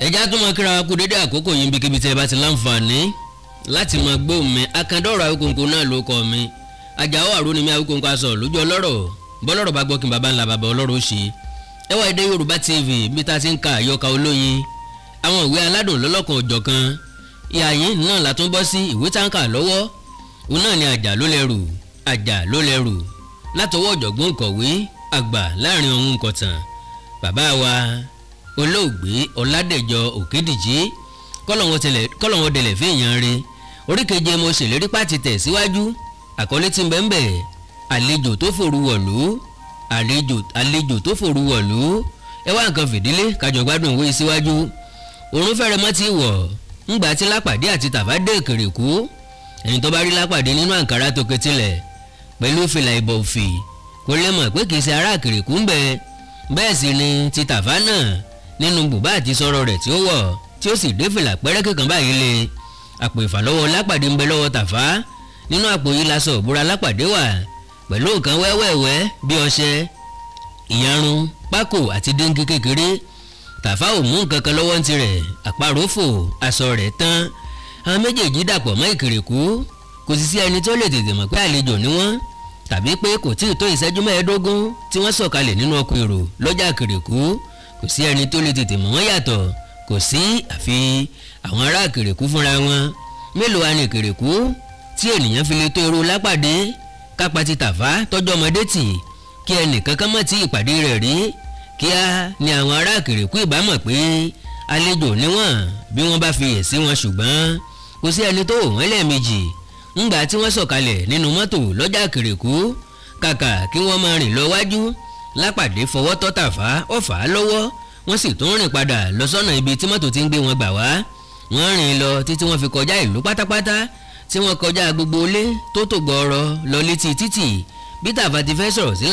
ẹja tó máa kíra kú dédé àkókò yìí níbikíbi tẹ́ ẹ bá ti láǹfààní láti máa gbọ́ mi Akandọ́rọ̀ Awíkonko náà ló kọ́ mi Àjàó Àròní mi Awíkonko aṣọ lójú ọlọ́rọ̀ bọ́lọ́rọ̀ bá gbọ́ kí n bàbá ńlá bàbá ọlọ́rọ̀ ó ṣe ẹwà èdè Yorùbá TV bí ta ti ń ka àyọkà olóyin àwọn ìwé aládùn lọ́lọ́kan òjọ̀kan ìhà yìí náà la tún bọ́ sí ìwé táǹkà lọ́wọ́ òun náà ni àjà ló lẹ́rù látọwọ́ ọ̀jọ̀gbọ́n kọ̀wé àgbà láàrin ohun kọ̀tàn bàbá wa olóògbé Ọládẹ̀jọ Òkédìjí kọ́lọ̀wọ́n dẹ̀lẹ̀ fèèyàn rẹ̀ orí keje mo ṣèlérí pàtì tẹ̀ síwájú àkọlé tí ń bẹ́ẹ̀ bẹ́ẹ̀ àlejò tó fòru wọ̀lú ẹ wá nǹkan fìdílé kájọ gbádùn ìwé síwájú òrùn fẹ́rẹ̀ mọ́ ti wọ̀ ńgbà tí Lápàdé àti Tàfá dé Ìkìrìkú ẹni tó bá rí Lápàdé nínú àǹkárá tó ketílẹ̀ pẹ̀lú fìlà ìbọ̀ òfì kò lè mọ̀ pé kìí ṣe ará Ìkìrìkú ń bẹ bẹ́ẹ̀ sì ni ti Tàfá náà nínú bùbá àti sọ̀rọ̀ rẹ̀ tí ó wọ̀ tí ó sì dé fìlà pẹ́rẹ́kì kan báyìí lé àpò ìfàlọ́wọ́ Lápàdé ń bẹ lọ́wọ́ Tàfá nínú àpò yìí láṣọ òbúra Lápàdé wà pẹ̀lú nǹkan wẹ́wẹ́wẹ́ bí ọṣẹ ìyarun pákò àti díngí kékeré Tàfá ò mú nǹkan kan lọ́wọ́ ń tirẹ̀ àparò fò aṣọ rẹ̀ tán àwọn méjèèjì dàpọ̀ mọ́ Ìkìrìkú kò sì sí ẹni tó lè tètè mọ̀ pé àlejò ni wọ́n tàbí pé kò tí ì tó ìṣẹ́jú mẹ́ẹ̀ẹ́dógún tí wọ́n sọ̀kalẹ̀ nínú ọkọ̀ èrò lọ́jà Ìkìrìkú kò sí ẹni tó lè tètè mọ̀ wọ́n yàtọ̀ kò sí àfi àwọn ará Ìkìrìkú fúnra wọn mélòó wa ní Ìkìrìkú tí ènìyàn fi lè tó irú Lápàdé kápá ti Tàfá tọ́jú ọmọdé tì kí ẹnìkan kan mọ̀ tí ìpàdé rẹ̀ rí kíá ni àwọn ará Ìkìrìkú ìbámọ̀ pé àlejò ni wọ́n bí wọ́n bá fi yẹ̀ sí wọn ṣùgbọ́n kò sí ẹni tó wò wọ́n lẹ́ẹ̀mejì ńgbà tí wọ́n sọ̀kalẹ̀ nínú mọ́tò lọ́jà Ìkìrìkú kàkà kí wọ́n máa rìn lọ wájú Lápàdé fọwọ́ tọ́ Tàfá ó fà á lọ́wọ́ wọ́n sì tún rìn padà lọ sọ́nà ibi tí mọ́tò ti ń gbé wọn gbà wá wọ́n rìn lọ títí wọ́n fi kọjá ìlú pátápátá tí wọ́n kọjá gbogbo ilé tó tò gbọ́ọ̀rọ̀ lọ létí títì bí Tàfá ti fẹ́ sọ̀rọ̀ sí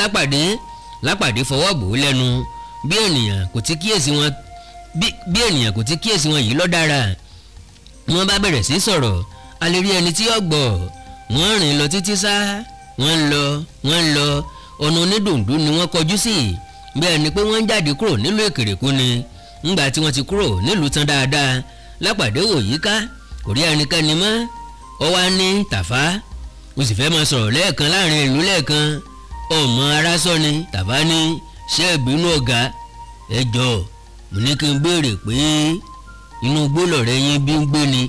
Lápàdé fọwọ́ bò ó lẹ́nu bí ènìyàn kò ti kíyèsí wọn yìí lọ́ dára wọ́n bá bẹ̀rẹ̀ sí sọ̀rọ̀ a lè rí ẹni tí ó gbọ́ wọ́n rìn lọ títí sá wọ́n ń lọ ọ̀nà onídùndú ni wọ́n kọjú sí bẹ́ẹ̀ ni pé wọ́n ń jáde kúrò nílùú Ìkìrìkú ni ńgbà tí wọ́n ti kúrò nílùú tán dáadáa Lápàdé wò yíká kò rí ẹnikẹ́ni mọ́ ọ wá ní Tàfá o sì fẹ́ máa sọ̀rọ̀ lẹ́ẹ̀kan láàrin ìlú lẹ́ẹ̀kan ọmọ arásọ ni Tàfá ní ṣé ìbínú ọ̀gá ẹ jọ̀ọ́ mo ní kí n béèrè pé inú gbólọ̀ rẹ yín bí ń gbé ni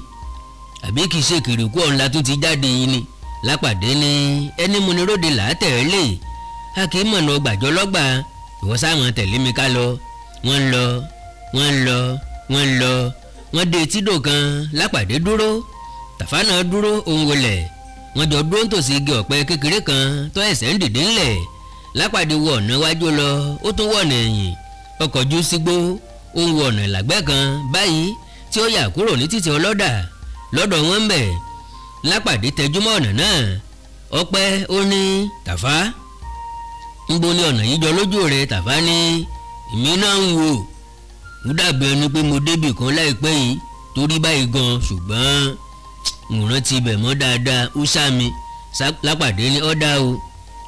àbí kìí ṣe Ìkìrìkú ọ̀hún la tún ti jáde yìí ni Lápàdé ní ẹni mo ní róde làátẹ̀ẹ́lẹ̀ a kì í mọ̀nà ọgbàjọ́ lọ́gbà ìwọ sáwọn tẹ̀lé mi ká lọ wọ́n wọ́n dé etídò kan Lápàdé dúró Tàfá náà dúró òun wọlẹ̀ wọ́n jọ dúró nítòsí igi ọ̀pẹ kékeré kan tó ẹsẹ̀ ń dìde ńlẹ̀ Lápàdé wọ ọ̀nà iwájú lọ ó tún wọ̀ ọ̀nà ẹ̀yìn ọkọ̀ ojú sígbó ó ń wọ ọ̀nà ìlàgbẹ́ kan báyìí tí ó yà kúrò ní títì ọlọ́dà lọ́dọ̀ wọn ń bẹ̀ Lápàdé tẹjúmọ́ ọ̀nà náà ọpẹ́ ó ní Tàfá ń bo ní ọ̀nà yìí jọ lójú rẹ̀ Tàfá ní èmi náà ń wò ó dàbí ẹni pé mo débì kan láìpẹ́ yìí torí báyìí gan ṣùgbọ́n mo rántí ibẹ̀ mọ́ dáadáa ó sá mi Lápàdé ní ọ̀dà o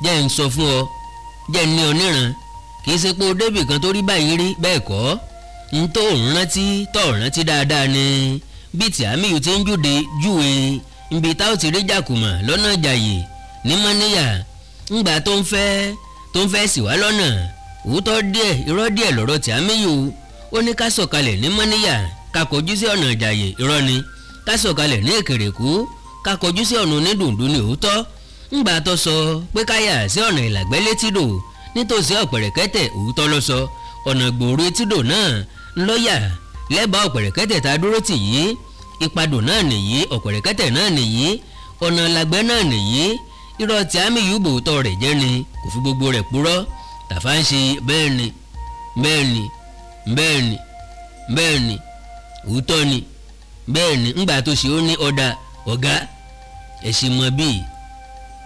jẹ́ ń sọ fún ọ jẹ́ ní oníran kì í ṣe pé o débì kan torí báyìí rí bẹ́ẹ̀ kọ́ ń tó rántí dáadáa ni bí tí Àmíyù ti ń júwe ibi tá ó ti rí Jàkùmọ̀ lọ́nà Ìjàyè ní Mọ́níyà ńgbà tó ń fẹ́ sì wá lọ́nà òótọ́ díẹ̀ irọ́ díẹ̀ lọ́rọ̀ tí Àmíyù ó ní ká sọ̀kalẹ̀ ní Mọ́níyà ká kọjú sí ọ̀nà Ìjàyè irọ́ ni ká sọ̀kalẹ̀ ní Ìkìrìkú ká kọjú sí ọ̀nà onídùndú ní òótọ́ ńgbà tó sọ pé ká yà sí ọ̀nà ìlàgbẹ́ létídò nítòsí ọ̀pẹ̀rẹ̀kẹ́tẹ̀ òótọ́ ló sọ ọ̀nà gbòòrò etídò náà ńlọ́yà lẹ́bàá ọ̀pẹ̀rẹ̀kẹ́tẹ̀ tá a dúró tì yìí ìpadò náà nìyí ọ̀pẹ̀rẹ̀kẹ́tẹ̀ náà nìyí ọ̀nà làgbẹ́ náà nìyí irọ́ tí Àmíyù bòótọ́ rẹ̀ jẹ́ ni kò fi gbogbo rẹ̀ purọ́ Tàfá ń ṣe bẹ́ẹ̀ ni òótọ́ ni bẹ́ẹ̀ ni ńgbà tó ṣe ó ní ọ̀gá ẹ̀sìn mọ́ bíi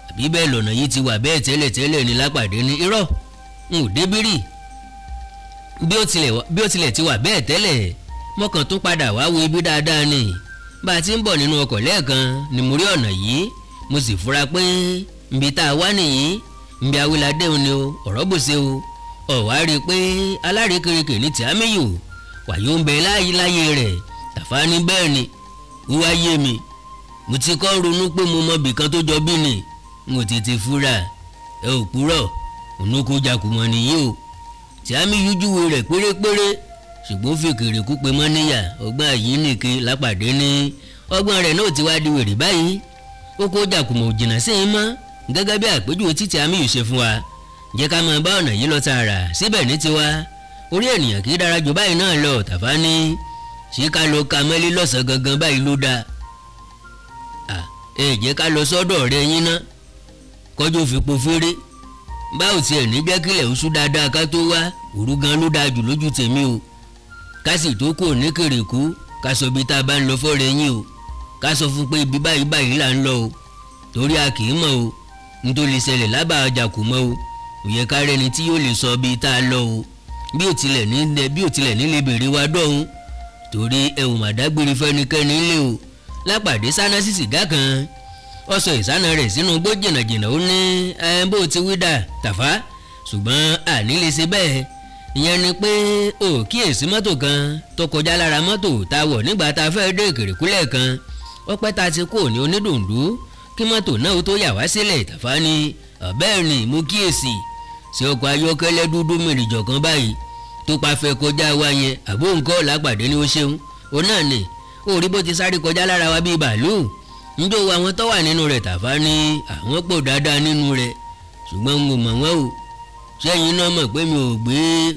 àbí bẹ́ẹ̀ lọ́nà yìí ti wà bẹ́ẹ̀ tẹ́lẹ̀ ní Lápàdé ní irọ́ n ò débírì bí ó tilẹ̀ ti wà bẹ́ẹ̀ tẹ́lẹ̀ mọ́kàn tún padà wá wo ibi dáadáa ni bá a ti ń bọ̀ nínú ọkọ̀ lẹ́ẹ̀kan ni mo rí ọ̀nà yìí mo sì fura pé nbí tá a wá nìyí nbí Awíládé ni o ọ̀rọ̀ bòṣe o ọ̀wá rí i pé alárékérekè ní ti Àmíyù wàyó ń bẹ láyé rẹ̀. Tàfá ní bẹ́ẹ̀ ni ó wá yé mi, mo ti kọ́ ronú pé mo mọ bìkan tó jọ bí ni n ò tètè fura. Ẹ ò purọ́ ònúkú Jàkùmọ̀ nìyí o. Tìámí yújúwe rẹ̀ pérépéré ṣùgbọ́n fi Kèrèkú pe mọ́ níyà. Ọgbọ́n Àyínnìke Lápàdé ní ọgbọ́n rẹ̀ náà ti wá di wèrè báyìí. Ó kó Jàkùmọ̀ ò jìnnà sí i mọ́ gẹ́gẹ́ bí àpèjúwe tí Tìámí yìí ṣe fún wa. Jẹ́ ká máa bá ọ̀nà yìí lọ tààrà síbẹ̀ ní tiwa. Orí ènìyàn kì í dára jù báyìí náà lọ. Tàfá ní ṣé ká lọ ka mẹ́lí lọ́sàn-án gangan báyìí ló dáa. Jẹ́ ká lọ sọ́dọ̀ ọ̀rẹ́ yín ná kọjú fipò fèrè. Báwo tiẹ̀ ní jẹ́ kílẹ̀ oṣù dáadáa ká tó wá, òru gan ló dáa jù lójú tèmi o. Ká sì tó kò ní Kèrèkú ká sọ bí tá a bá ń lọ fọ́rẹ́ yín o. Ká sọ fún pé ibi báyìí báyìí là ń lọ o. Torí a kì í mọ̀ o nítorí ṣẹlẹ̀ lábàá Jàkùmọ̀ o. Ó yẹ ká rẹni tí yóò lè sọ bí tá a lọ o. Bí ò tilẹ̀ nílé bèrè wa dọ̀hún. Torí ẹ ò mà dágbére fẹ́nikẹ́ni lé o. Lápàdé sáná sí sìgá kan. Ó sọ ìsáná rẹ̀ sínú igbó jìnnàjìnnà. Ó ní bó ti wí dà Tàfá, ṣùgbọ́n àní lè ṣe bẹ́ẹ̀. Ìyẹn ni pé ó kíyèsí mọ́tò kan tó kọjá lára mọ́tò tá a wọ̀ nígbà tá a fẹ́ dé Ìkèrèkú lẹ́ẹ̀kan. Ó pẹ́ tá a ti kó ní onídùndú kí mọ́tò náà ó tó yà wá sílẹ̀. Tàfá ní bẹ́ẹ̀ ni mo kíyèsí. Ṣé ọkọ̀ ayọ́kẹ́lẹ́ dúdú mìrìjọ̀ kan báyìí tó pa fẹ́ kọjá wa yẹn àbó nǹkan Lápàdé ni ó ṣeun. Ó náà ni ó rí bó ti sáré kọjá lára wa bíi bàálù. Njó àwọn tó wà nínú rẹ̀. Tàfá ní àwọn pọ̀ dáadáa nínú rẹ̀ ṣùgbọ́n n ò mọ̀ wọ́n o. Ṣẹ́yìn náà mọ̀ pé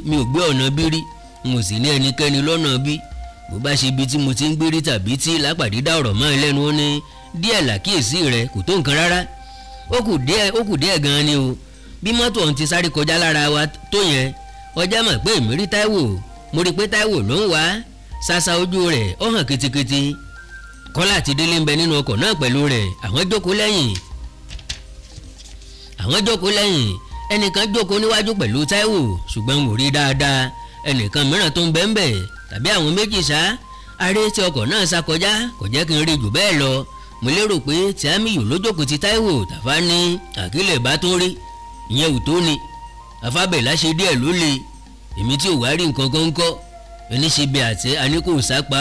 mi ò gbé ọ̀nà bí rí, n ò sì ní ẹnikẹ́ni lọ́nà bí. Bó bá ṣe ibi tí mo ti ń gbé rí tàbí tí Lápàdé dá ọ̀rọ̀ mọ́ ẹ lẹ́nu. Ó ní díẹ̀ làkíyèsí rẹ̀ kò tó nǹkan rárá. Ó kù díẹ̀ gan-an ni o. Bí mọ́tò ọ̀hún ti sáré kọjá lára wa tó yẹn, ọjà mọ̀ pé èmi rí Táíwò. Mo rí pé Táíwò ló ń wá. Ṣàṣà ojú rẹ̀ ó hàn kitikiti. Kọ́lá àti Délé ń bẹ nínú ọkọ̀ náà pẹ̀lú rẹ̀. Àwọn jókòó lẹ́yìn. Ẹnìkan jókòó níwájú pẹ̀lú Táíwò ṣùgbọ́n mo rí dáadáa. Ẹnìkan mìíràn tó ń bẹ ń bẹ̀ tàbí àwọn méjì ṣá. Aré tí ọkọ̀ náà sá kọjá kò jẹ́ kí n rí jù bẹ́ẹ̀ lọ. Mo lérò pé Tìámíyù ló jókòó ti Táíwò. Tàfá ní àkílẹ̀ bá tún rí ìyẹn ò tó ni. Afábẹ̀lá ṣe díẹ̀ ló le. Èmi tí ò wá rí nǹkan kan ń kọ́. Ẹni ṣe bí àtẹ àní kò sápá.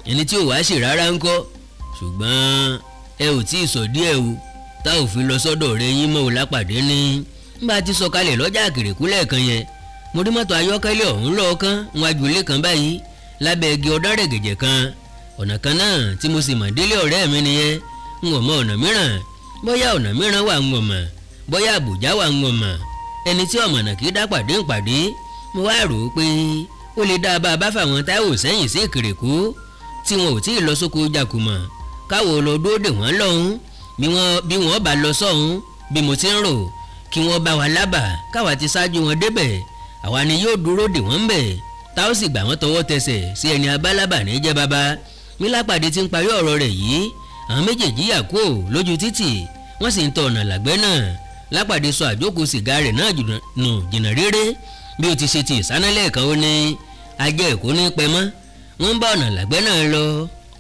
Ẹni tí ò wá ṣe rárá ń kọ́. Ṣùgbọ́n ẹ ò tí ì sọ díẹ̀ o tá ò fi lọ sọ́dọ̀ rẹ yín mọ́ ò. Lápàdé ní nígbà tí sọ̀kalẹ̀ lọ́jà Ìkèrèkú lẹ́ẹ̀kan yẹn mo rí mọ́tò ayọ́kẹ́lẹ́ ọ̀hún lọ́ọ̀kan níwájú ilé kan báyìí lábẹ́ igi ọ̀dán rẹ̀gẹ̀jẹ̀ kan. Ọ̀nà kan náà tí mo sì mọ̀ Délé ọ̀rẹ́ mi nìyẹn. N ò mọ ọ̀nà mìíràn. Bóyá ọ̀nà mìíràn wà ń mọ̀, bóyá àbùjá wà ń mọ̀. Ẹni tí ọ̀mọ̀nà kì í dá pàdé ń pàdé. Mo wá rò ó pé ó lè dá bá a bá fàwọn Táíwò sẹ́yìn sí Ìkèrèkú tí wọn ò tí ì lọ sóko Jàkùmọ̀ káwọ́ lọ dóde wọ́n lọ́hún. Bí wọ́n bá lọ sọ́hún bí mo ti ń rò kí wọ́n bá wa lábàá káwa ti ṣáájú wọn débẹ̀. Àwa ni yóò dúró dè wọ́n bẹ̀ tá ó sì gbà wọ́n tọwọ́ tẹsẹ̀ sí ẹni abálábà ní jẹ́ bàbá. Bí Lápàdé ti ń parí ọ̀rọ̀ rẹ̀ yìí àwọn méjèèjì yà kó lójú títì wọ́n sì ń tọ ọ̀nà làgbẹ́ náà. Lápàdé sọ àjókòó sìgá rẹ̀ náà nù jìnnà réré bí ó ti ṣe ti ìsánálẹ̀ kan. Ó ní ajẹ́ èkó ní pẹ́ mọ́. Wọ́n ń bá ọ̀nà làgbẹ́ náà lọ.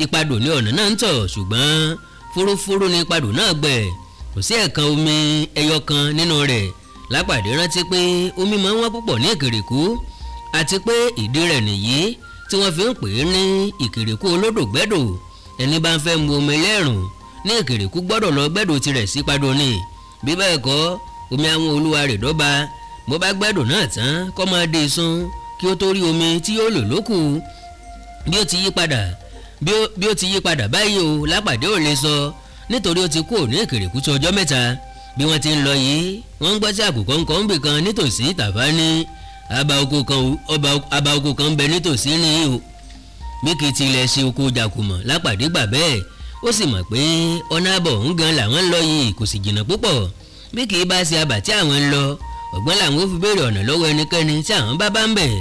Ìpadò ní ọ̀nà náà ń tọ̀ ṣùgbọ́n fúrúfúrú ní ìpadò náà gbẹ. Kò sí ẹ̀kan omi ẹyọ kan nínú rẹ̀. Lápàdé rántí pé omi máa ń wọ́n púpọ̀ ní Ìkèrèkú àti pé ìdí rẹ̀ nìyí tí wọ́n fi ń pè é ní Ìkèrèkú olódò gbẹ́dò. Ẹni bá ń fẹ́ mu omi lẹ́rùn ní Ìkèrèkú gbọ́dọ̀ lọ gbẹ́dò tirẹ̀ sí padò ni. Bí bẹ́ẹ̀ kọ́ omi àwọn olúwa rẹ̀ dọ́ba. Bó bá gbẹ́dò náà tán kó máa dé sun kí ó tó rí omi tí yóò lò lókù. Bí ó ti yí padà báyìí o Lápàdé ò lè sọ nítorí ó ti kú ní Ìkèrèkú tó ọjọ́ mẹ́ta. Bí wọ́n ti ń lọ yìí wọ́n ń gbọ́ sí àkùkọ ńkọ́ ńbì kan nítòsí. Tàfá ní àbá oko kan ń bẹ nítòsí ní o. Bí kì í tilẹ̀ ṣe oko Jàkùmọ̀ Lápàdé gbà bẹ́ẹ̀. Ó sì mọ̀ pé ọ̀nà àbọ̀ òun gan làwọn ń lọ yìí kò sì jìnnà púpọ̀. Bí kì í bá ṣe abà tí àwọn ń lọ ọ̀gbọ́n làwọn ó fi béèrè ọ̀nà lọ́wọ́ ẹnikẹ́ni tí àwọn bá ń bẹ̀.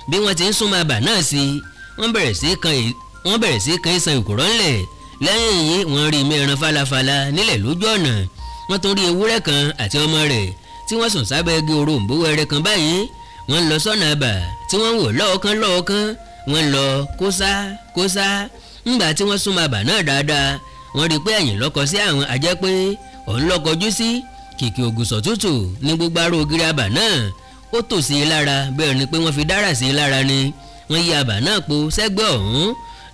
Bí wọ́n ti ń súnmọ́ abà náà sí wọ́n bẹ̀rẹ̀ sí kan ìsan ìkùrọ̀ ńlẹ̀. Lẹ́yìn èyí wọ́n rí mẹ́ran falafala nílẹ̀ lójú ọ̀nà. Wọ́n tún rí ewúrẹ́ kan àti ọmọ rẹ̀ tí wọ́n sùn sábẹ́ igi òrombó wẹ́rẹ́ kan báyìí. Wọ́n ń lọ sọ́nà àbà tí wọ́n ń wò lọ́ọ̀kan wọ́n lọ kósá. Ńgbà tí wọ́n súnmọ́ àbà náà dáadáa wọ́n rí pé ẹ̀yìn lọ́kọ sí àwọn ajẹ́ pé òun lọ́kọjú sí kìkì ògùsọ̀ tútù ní gbogbo aró ògiri àbà náà. Ó tò sí i lára bẹ́ẹ̀ ni pé wọ́n fi dára sí i lára ni. wọ́n yí abà náà po sẹ́gbẹ́ ọ̀hún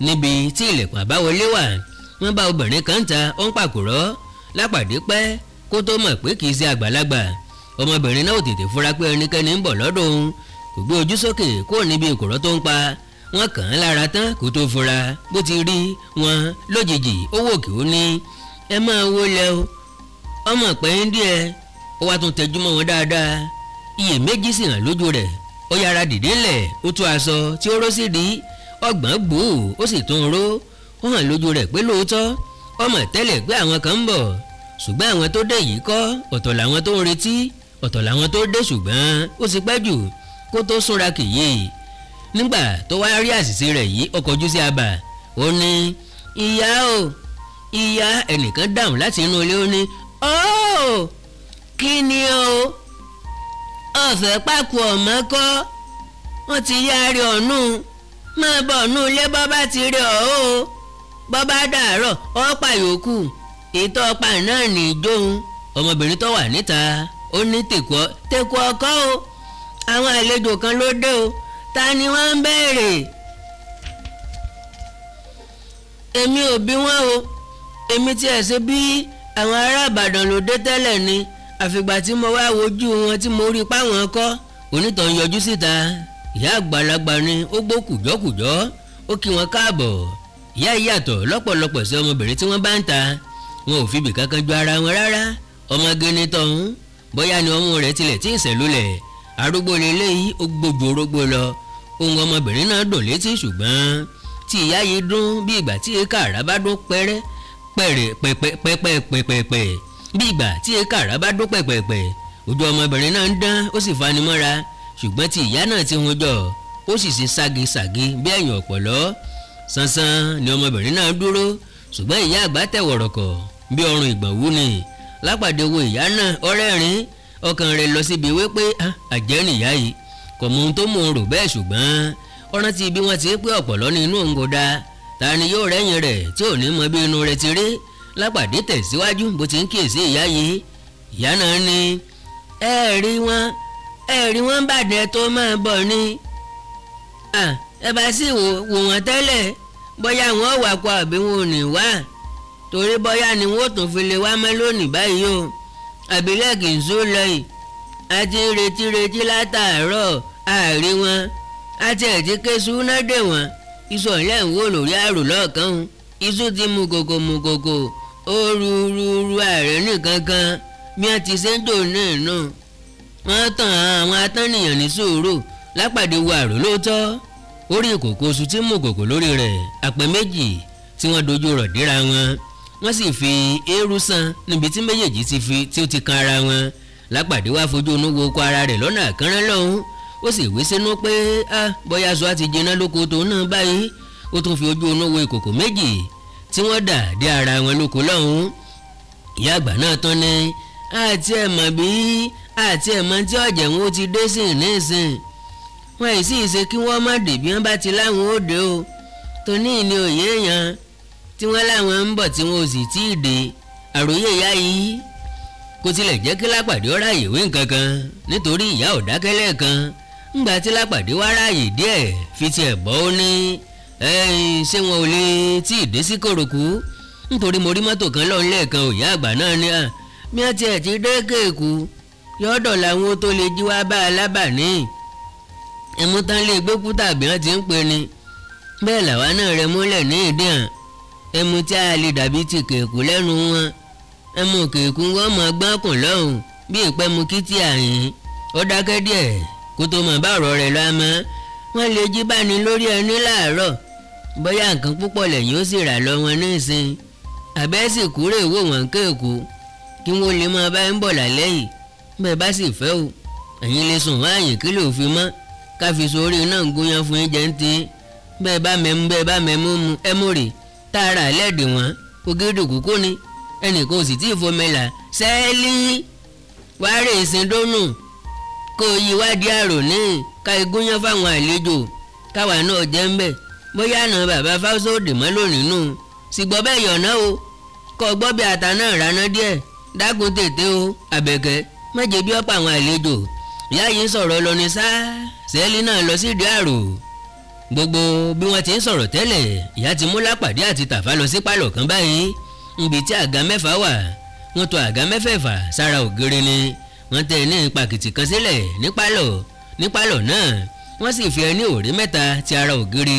níbi tí ilẹ̀kùn àbáwọlé wà. wọ́n bá obìnrin kan ta ó ń pàkúrọ̀. Lápàdé pẹ́ kó tó mọ̀ pé kì í ṣe àgbàlagbà. Ọmọbìnrin náà ò tètè fura pé ẹnikẹ́ni ń bọ̀ lọ́dọ̀ òun. Kò gbé ojú sókè kúrò níbi ìkùrọ̀ tó ń pa. Wọ́n kàn án lára tán kó tó fura. Bó ti rí wọn lójijì ó wò kí ó ní ẹ máa wọlé o. ọmọ pẹ́yìn díẹ̀ ó wá tún tẹjú mọ́ wọn dáadáa. Iyèméjì sì hàn lójú rẹ̀. Ó yára dìde ńlẹ̀ ó tú aṣọ tí ó ró sí di ọgbọ̀n gbòó ó sì tún ró. Ó hàn lójú rẹ̀ pé lóòótọ́ ọmọ tẹ́lẹ̀ pé àwọn kan ń bọ̀, ṣùgbọ́n àwọn tó dé yìí kọ́, ọ̀tọ̀ làwọn tó ń retí, ọ̀tọ̀ làwọn tó dé, ṣùgbọ́n ó sì pẹ́ jù kó tó súnra kìyè. Nígbà tó wá rí àṣìṣe rẹ̀ yìí ó kọjú sí abà. Ó ní ìyá o ìyá. Ẹnìkan dáhùn láti inú ilé. Ó ní óò kí ni o ọ̀fẹ́ pàkó ọ̀mọ́ kọ́, wọ́n ti yára ọ̀nù máa bọ̀ ọ̀nù ilé bọ́ bá ti rí ọ̀ o, bọ́ bá dàárọ̀ ọ̀pá yòókù ètò ọ̀pá náà ní ìjóun. Ọmọbìnrin tó wà níta ó ní tèkú ọkọ o, àwọn àlejò kan ló dé o, ta ni wọ́n ń béèrè? Èmi ò bí wọn o, èmi tí ẹ̀ ṣe bí àwọn ará Ìbàdàn ló dé tẹ́lẹ̀ ni, àfìgbà tí mo wá wojú wọn tí mo rí páwọn kọ́. Onítàn yọjú síta. Ìyá àgbàlagbà ni ó gbó kùjọ́kùjọ́ ó kí wọn káàbọ̀. Ìyá yàtọ̀ lọ́pọ̀lọpọ̀ sí ọmọbìnrin tí wọ́n bá ń ta. Wọn ò fi ibì kankan ju ara wọn rárá. Ọmọge ni tọ̀hún, bóyá ni ọmú rẹ̀ tilẹ̀ tí ì sẹ̀lúlẹ̀. Arúgbó leléyìí ó gbójú orógbó lọ. Ohun ọmọbìnrin náà dùn létí, ṣùgbọ́n tí ìyá yìí dún bí ìgbà tí èékà àrá bá dún pẹ́rẹ́ pẹ̀rẹ̀ pẹ̀pẹ̀pẹ̀pẹ̀pẹ̀, bí ìgbà tí èékà àrá bá dún pẹ̀pẹ̀pẹ̀. Ojú ọmọbìnrin náà ń dán ó sì fani mọ́ra, ṣùgbọ́n tí ìyá náà ti hun jọ ó sì ṣe ságisàgi bí ẹ̀yìn ọ̀pọ̀lọ́. Sánsan ni ọmọbìnrin náà dúró, ṣùgbọ́n ìyá àgbà tẹ̀ wọ̀rọ̀kọ̀ bí ọrùn ìgbọ̀nwú ni. Lápàdé wo ìyá náà ọ̀rẹ́rìn, ọkàn rẹ̀ lọ síbi wípé àjẹ́ nìyá yìí, kò mọ ohun tó mú un rò bẹ́ẹ̀, ṣùgbọ́n ó rántí bí wọ́n ti pé ọ̀pọ̀lọ́ ní inú òun kò dáa. Ta ni yóò rẹ́yìn rẹ̀ tí ò ní mọ bí inú rẹ̀ ti rí? Lápàdé tẹ̀síwájú bó ti ń kíyèsí ìyá yìí. Ìyá náà ní ẹ rí wọn bàdẹ tó máa bọ̀ ni. Ẹ bá sì wò wọ́n tẹ́lẹ̀ bóyá wọn wà kó àbí wọn ò ní wá, torí bóyá ni wọn ò tún fi lè wá mọ́ lónìí báyìí o. Àbílẹ̀ kì í sún lọ yìí, a ti retí látàárọ̀ àárí wọn, a ti ẹ̀ ti ké súná dè wọ́n. Iṣu ọ̀lẹ́ ń wò lórí àrò lọ́ọ̀kan, iṣu ti mú kòkò ó rúurú ààrẹ nìkan kan bí wọ́n ti ṣe ń dò náà náà. Wọ́n tàn àwọn atánìyàn ní sùúrù. Lápàdé wo àrò lóòótọ́, orí ìkòkò oṣù tí mú kòkò lórí rẹ̀ àpẹ méjì tí wọ́n dojú rọ̀ díra wọn. Wọ́n sì fi eérú san níbi tí méjèèjì tí ó ti kan ara wọn. Lápàdé wá fojú inú wo oko ara rẹ̀ lọ́nà àkànrán lọ́hùn. Ó sì wí sínú pé bóyá aṣọ àti jiná lóko tó náà báyìí. Ó tún fi ojú inú wo ìkòkò méjì tí wọ́n dà dé ara wọn lóko lọ́hùn. Ìyá àgbà náà tán ní àti ẹ̀mọ̀ tí ọ̀jẹ̀ wọn ó ti dé sí nísìn. Wọ́n ì sì ṣe kí wọ́n má dé bí wọ́n bá ti láwọn ó dé o. Tóní ìní òye èèyàn tí wọ́n láwọn ń bọ̀ tí wọ́n ò sì tí ì dé. Àròyé ìyá yìí kò tilẹ̀ jẹ́ kí Lápàdé ó ráàyè wí nǹkan kan, nítorí ìyá ò dákẹ́ lẹ́ẹ̀kan. Ńgbà tí Lápàdé wá ráàyè díẹ̀ fi tiẹ̀ bọ́ ó ní ṣé wọn ò lè tí ì dé sí Kòròkú, nítorí mo rí mọ́tò kan lọ́n lẹ́ẹ̀kan. Ìyá àgbà náà ní bí wọ́n tiẹ̀ ti dé Kéèkú yọ́dọ̀ làwọn tó lè jí wá bá alábàání. Ẹmu tán lè gbókú tàbí wọ́n ti ń pè ní. Bẹ́ẹ̀ làwa náà rẹ múlẹ̀ ní ìdí hàn. Ẹmu tí a lè dàbí ti Kéèkú lẹ́nu wọn. Ẹmu Kéèkú wọ́n mọ̀ gbọ́nkùn lọ́hùn bí ìpẹ́mu kìtì àyìn. Ó dákẹ́ díẹ̀ kó tó mọ̀ bá ọ̀rọ̀ rẹ̀ lọ àmọ́ wọ́n lè jí báni lórí ẹni láàárọ̀. Bóyá nǹkan púpọ̀ lẹ́yìn ó sì rà lọ wọn nísìn. Àbẹ́sì kúrè wò wọ́n Kéèkú kí wọ́n lè máa bá ń bọ̀ lálẹ́ yìí. Bẹ́ẹ̀ bá sì fẹ́ o, ẹ̀yin lè sùn wá àyìn kí lè fi mọ́, ká fi sórí náà ń gúnyán fún ẹ̀jẹ̀ ń tin. Bẹ́ẹ̀ bá mẹ́mú mu ẹmú rè tààrà lẹ́ẹ̀dì wọn ògidì kúkú ni ẹnìkan ò sì tí ì fomẹ́là sẹ́ẹ̀lì wàárẹ̀ ìsìndónù kó yí wádìí àrò ní ká igúnyán fáwọn àlejò káwa náà jẹ́ ń bẹ̀. Bóyá àná bàbá fáwọ́sọ́ òdì mọ́ lónìí nù, sì gbọ́ bẹ́ẹ̀ yọ̀nà o, kọ́ gbọ́ bí ata náà ráná díẹ̀, dákun tètè o Àbẹ̀kẹ́ má jẹ́ bí ọ̀pọ̀ àwọn àlejò. Ìyá yìí sọ̀rọ̀ lọ ní sáà sẹ́ẹ̀lì náà lọ sídìí àrò. gbogbo bí wọ́n ti ń sọ̀rọ̀ tẹ́lẹ̀ ìyá ti mú Lápàdé àti Tàfá lọ sí pálọ̀ kan báyìí níbi tí àga mẹ́fà wà. wọ́n tò àga mẹ́fẹ̀ẹ̀fà sára ògiri ni wọ́n tẹ́ ní pàkìtì kan sílẹ̀ ní pálọ̀ náà wọ́n sì fi ẹní òrí mẹ́ta ti ara ògiri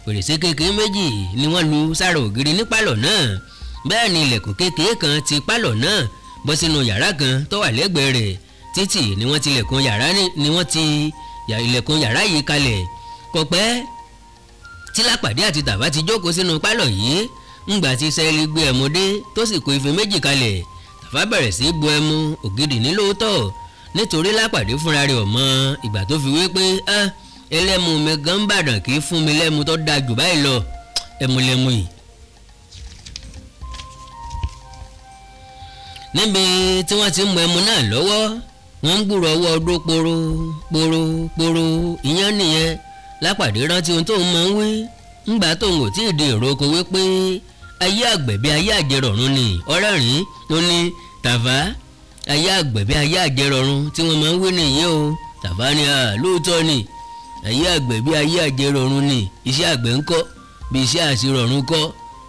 fèrèsé kékeré méjì ni wọ́n lu sára ògiri ní pálọ̀ náà. bẹ́ẹ̀ ni ilẹ̀kùn kékeré kan ti pálọ̀ náà bọ́ sínú yàrá kan tó wà lẹ́gbẹ̀ẹ́ rẹ̀ títì ni wọ́n ti ilẹ̀kùn yàrá yìí kalẹ̀. kò pẹ́ tí Lápàdé àti Tàfá ti jókòó sínú pálọ̀ yìí ńgbà tí Sẹ́ẹ̀lì gbé ẹmu dé tó sì kó ife méjì kalẹ̀. Tàfá bẹ̀rẹ̀ sí bu ẹmu ògidì ní lóòótọ́ nítorí Lápàdé fúnra rẹ̀ ọmọ ìgbà tó fi wé pé ẹlẹ́mu mi gan bàdàn kì í fún mi lẹ́mu tó dáa jù báyìí lọ ẹmu lẹ́mu yìí. níbi tí wọ́n ti ń mu ẹmu náà lọ́wọ́ wọ́n ń gbúrò ọwọ́ ọdún poro ìyẹn nìyẹn. Lápàdé rántí ohun tóun máa ń wí ńgbà tóun ò tí ì di èrò oko wípé ayé àgbẹ̀ bí ayé àjẹrọ̀rùn ni ọ̀rẹ́rìn ló ní Tàfá ayé àgbẹ̀ bí ayé àjẹrọ̀rùn tí wọ́n máa ń wí nìyí o. Tàfá ni lóòótọ́ ni ayé àgbẹ̀ bí ayé àjẹrọ̀rùn ni iṣẹ́ àgbẹ̀ ń kọ́ bí iṣẹ́ àṣírọ̀rùn kọ́.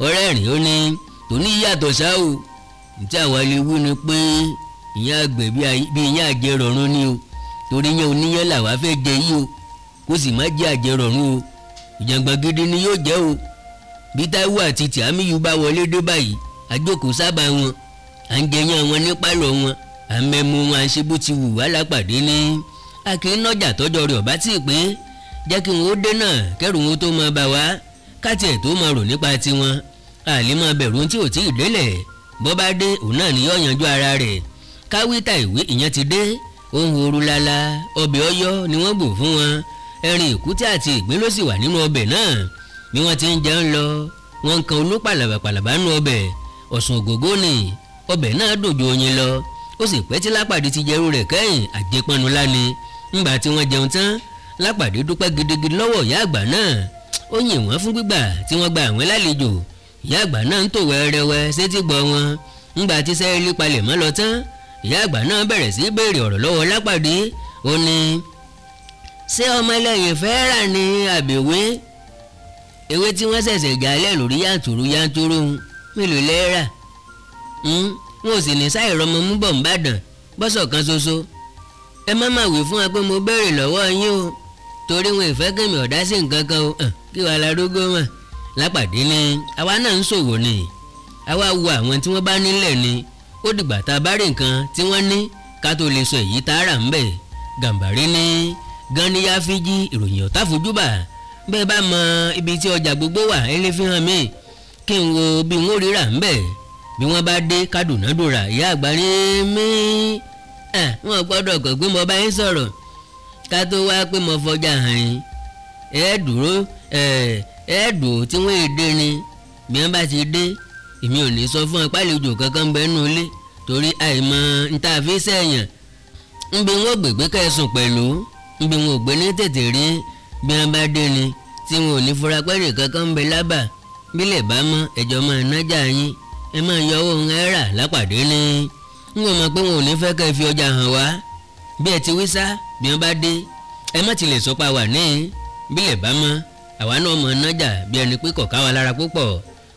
ọ̀rẹ́rìn ó ní tòní yàtọ̀ ṣá o tí àwa lè wí ni pé ìyẹn àgbẹ̀ bí ìyẹn àjẹrọ̀rùn ni o torí yẹn oníyẹn làwa fẹ́ jẹ yìí o kó sì má jẹ́ àjẹrọ̀rùn o ìjàngbọ̀n gidi ni yóò jẹ́ o. bí Táíwò àti Tìámíyù bá wọlé dé báyìí àjókòó sábà wọn à ń jẹyàn wọn ní pálọ̀ wọn à ń mẹ́mu wọn à ń ṣe bó ti wù wá. Lápàdé ní a kì í nọ́jà tọ́jọ́ rẹ̀ ọ̀bá tí ì pé jẹ́ kí wọn ó dé náà kẹ́rù wọn tó máa bà wá káti ẹ̀ tó máa rò nípa tiwọn àlè máa bẹ̀rù tí ò tí ì délẹ̀ bọ́ bá dé òun náà ni yóò yanjú ara rẹ̀. káwíta ìwé ìyẹn ti dé ohun ooru lala ọbẹ̀ ọyọ́ ni wọ́n bò fún wọn ẹrin èkúté àti ìgbín ló sì wà nínú ọbẹ̀ náà. bí wọ́n ti ń jẹun lọ wọ́n ń kan olú pàlàbàpàlàbà nínú ọbẹ̀ ọ̀sùn ògógó ni ọbẹ̀ náà dùn ju oyin lọ. ó sì pẹ́ tí Lápàdé ti jẹrú rẹ̀ kẹ́yìn àjẹpọnu láni. ńgbà tí wọ́n jẹun tán Lápàdé dúpẹ́ gidigidi lọ́wọ́ ìyá àgbà náà ó yìn wọ́n fún gbígbà tí wọ́n gba àwọn lálejò. ìyá àgbà náà ń tò wẹ́rẹ́wẹ́ sétí gbọ́ wọn. ńgbà tí Sẹ́ẹ̀lì palẹ̀ mọ́ lọ tán ìyá àgbà náà bẹ̀rẹ̀ sí béèrè ọ̀rọ̀ lọ́wọ́ Lápàdé. ó ní ṣé ọmọ ẹlẹ́yìn fẹ́ rà ní àbẹ̀wé ewé tí wọ́n ṣẹ̀ṣẹ̀ jálẹ̀ lórí yàntúrú mélòó lẹ́ẹ̀rà wọn ò sì ní sáìrọmọ mú bọ̀ ń bàdàn bọ́sọ̀ kan ṣoṣo. ẹ má má wí fún wa pé mo béèrè lọ́wọ́ yín o torí wọn ìfẹ́ kẹ́mi ọ̀dá sí nǹkan kan o kí wàá la rógó mọ̀. Lápàdé ní àwa náà ń ṣòwò ni àwa wo àwọn tí wọ́n bá nílẹ̀ ni ó dìgbà tá a bá rí nǹkan tí wọ́n ní ká tó lè sọ èyí tá a rà ń bẹ̀. Gàmbàrí ní gan ni yá fi jí ìròyìn ọ̀tá fojúbà bẹ́ẹ̀ bá mọ ibi tí ọjà gbogbo wà ẹ lè fi hàn mí kí n wo bí wọ́n rí rà ń bẹ̀. bí wọ́n bá dé kádùnádùrà ìyá àgbà ní mí wọ́n gbọ́dọ̀ kọ̀ pé mo bá yín sọ̀rọ̀ ká tó wá pé mo fọjà hàn yín ẹ̀ẹ́dùn tí wọ́n èdè ni bí wọ́n bá ti dé èmi ò ní sọ fún ẹ pálejò kankan bẹ́ẹ̀ nù ilé torí àìmọ̀ níta fi sẹ́yìn nbí wọn gbègbè kẹsùn pẹ̀lú nbí wọn ò gbé ní tètè rí bí wọ́n bá dé ni tí wọn ò ní fura pẹ́ẹ́rẹ́ kankan ń bẹ lábà bílẹ̀ bá mọ́ ẹ̀jọ̀ máa nájà yín ẹ máa yọ owó ń rà. Lápàdé ní n kò mọ̀ pé wọn ò ní fẹ́ kẹ́ fi ọjà hàn wá bí ẹ ti wí sá bí wọ́n bá dé ẹ má tilẹ̀ sọ pa wà ní bílẹ̀ bá mọ́ àwa náà mọ̀ nájà bí ẹni pé kọ̀ọ̀ká wa lára púpọ̀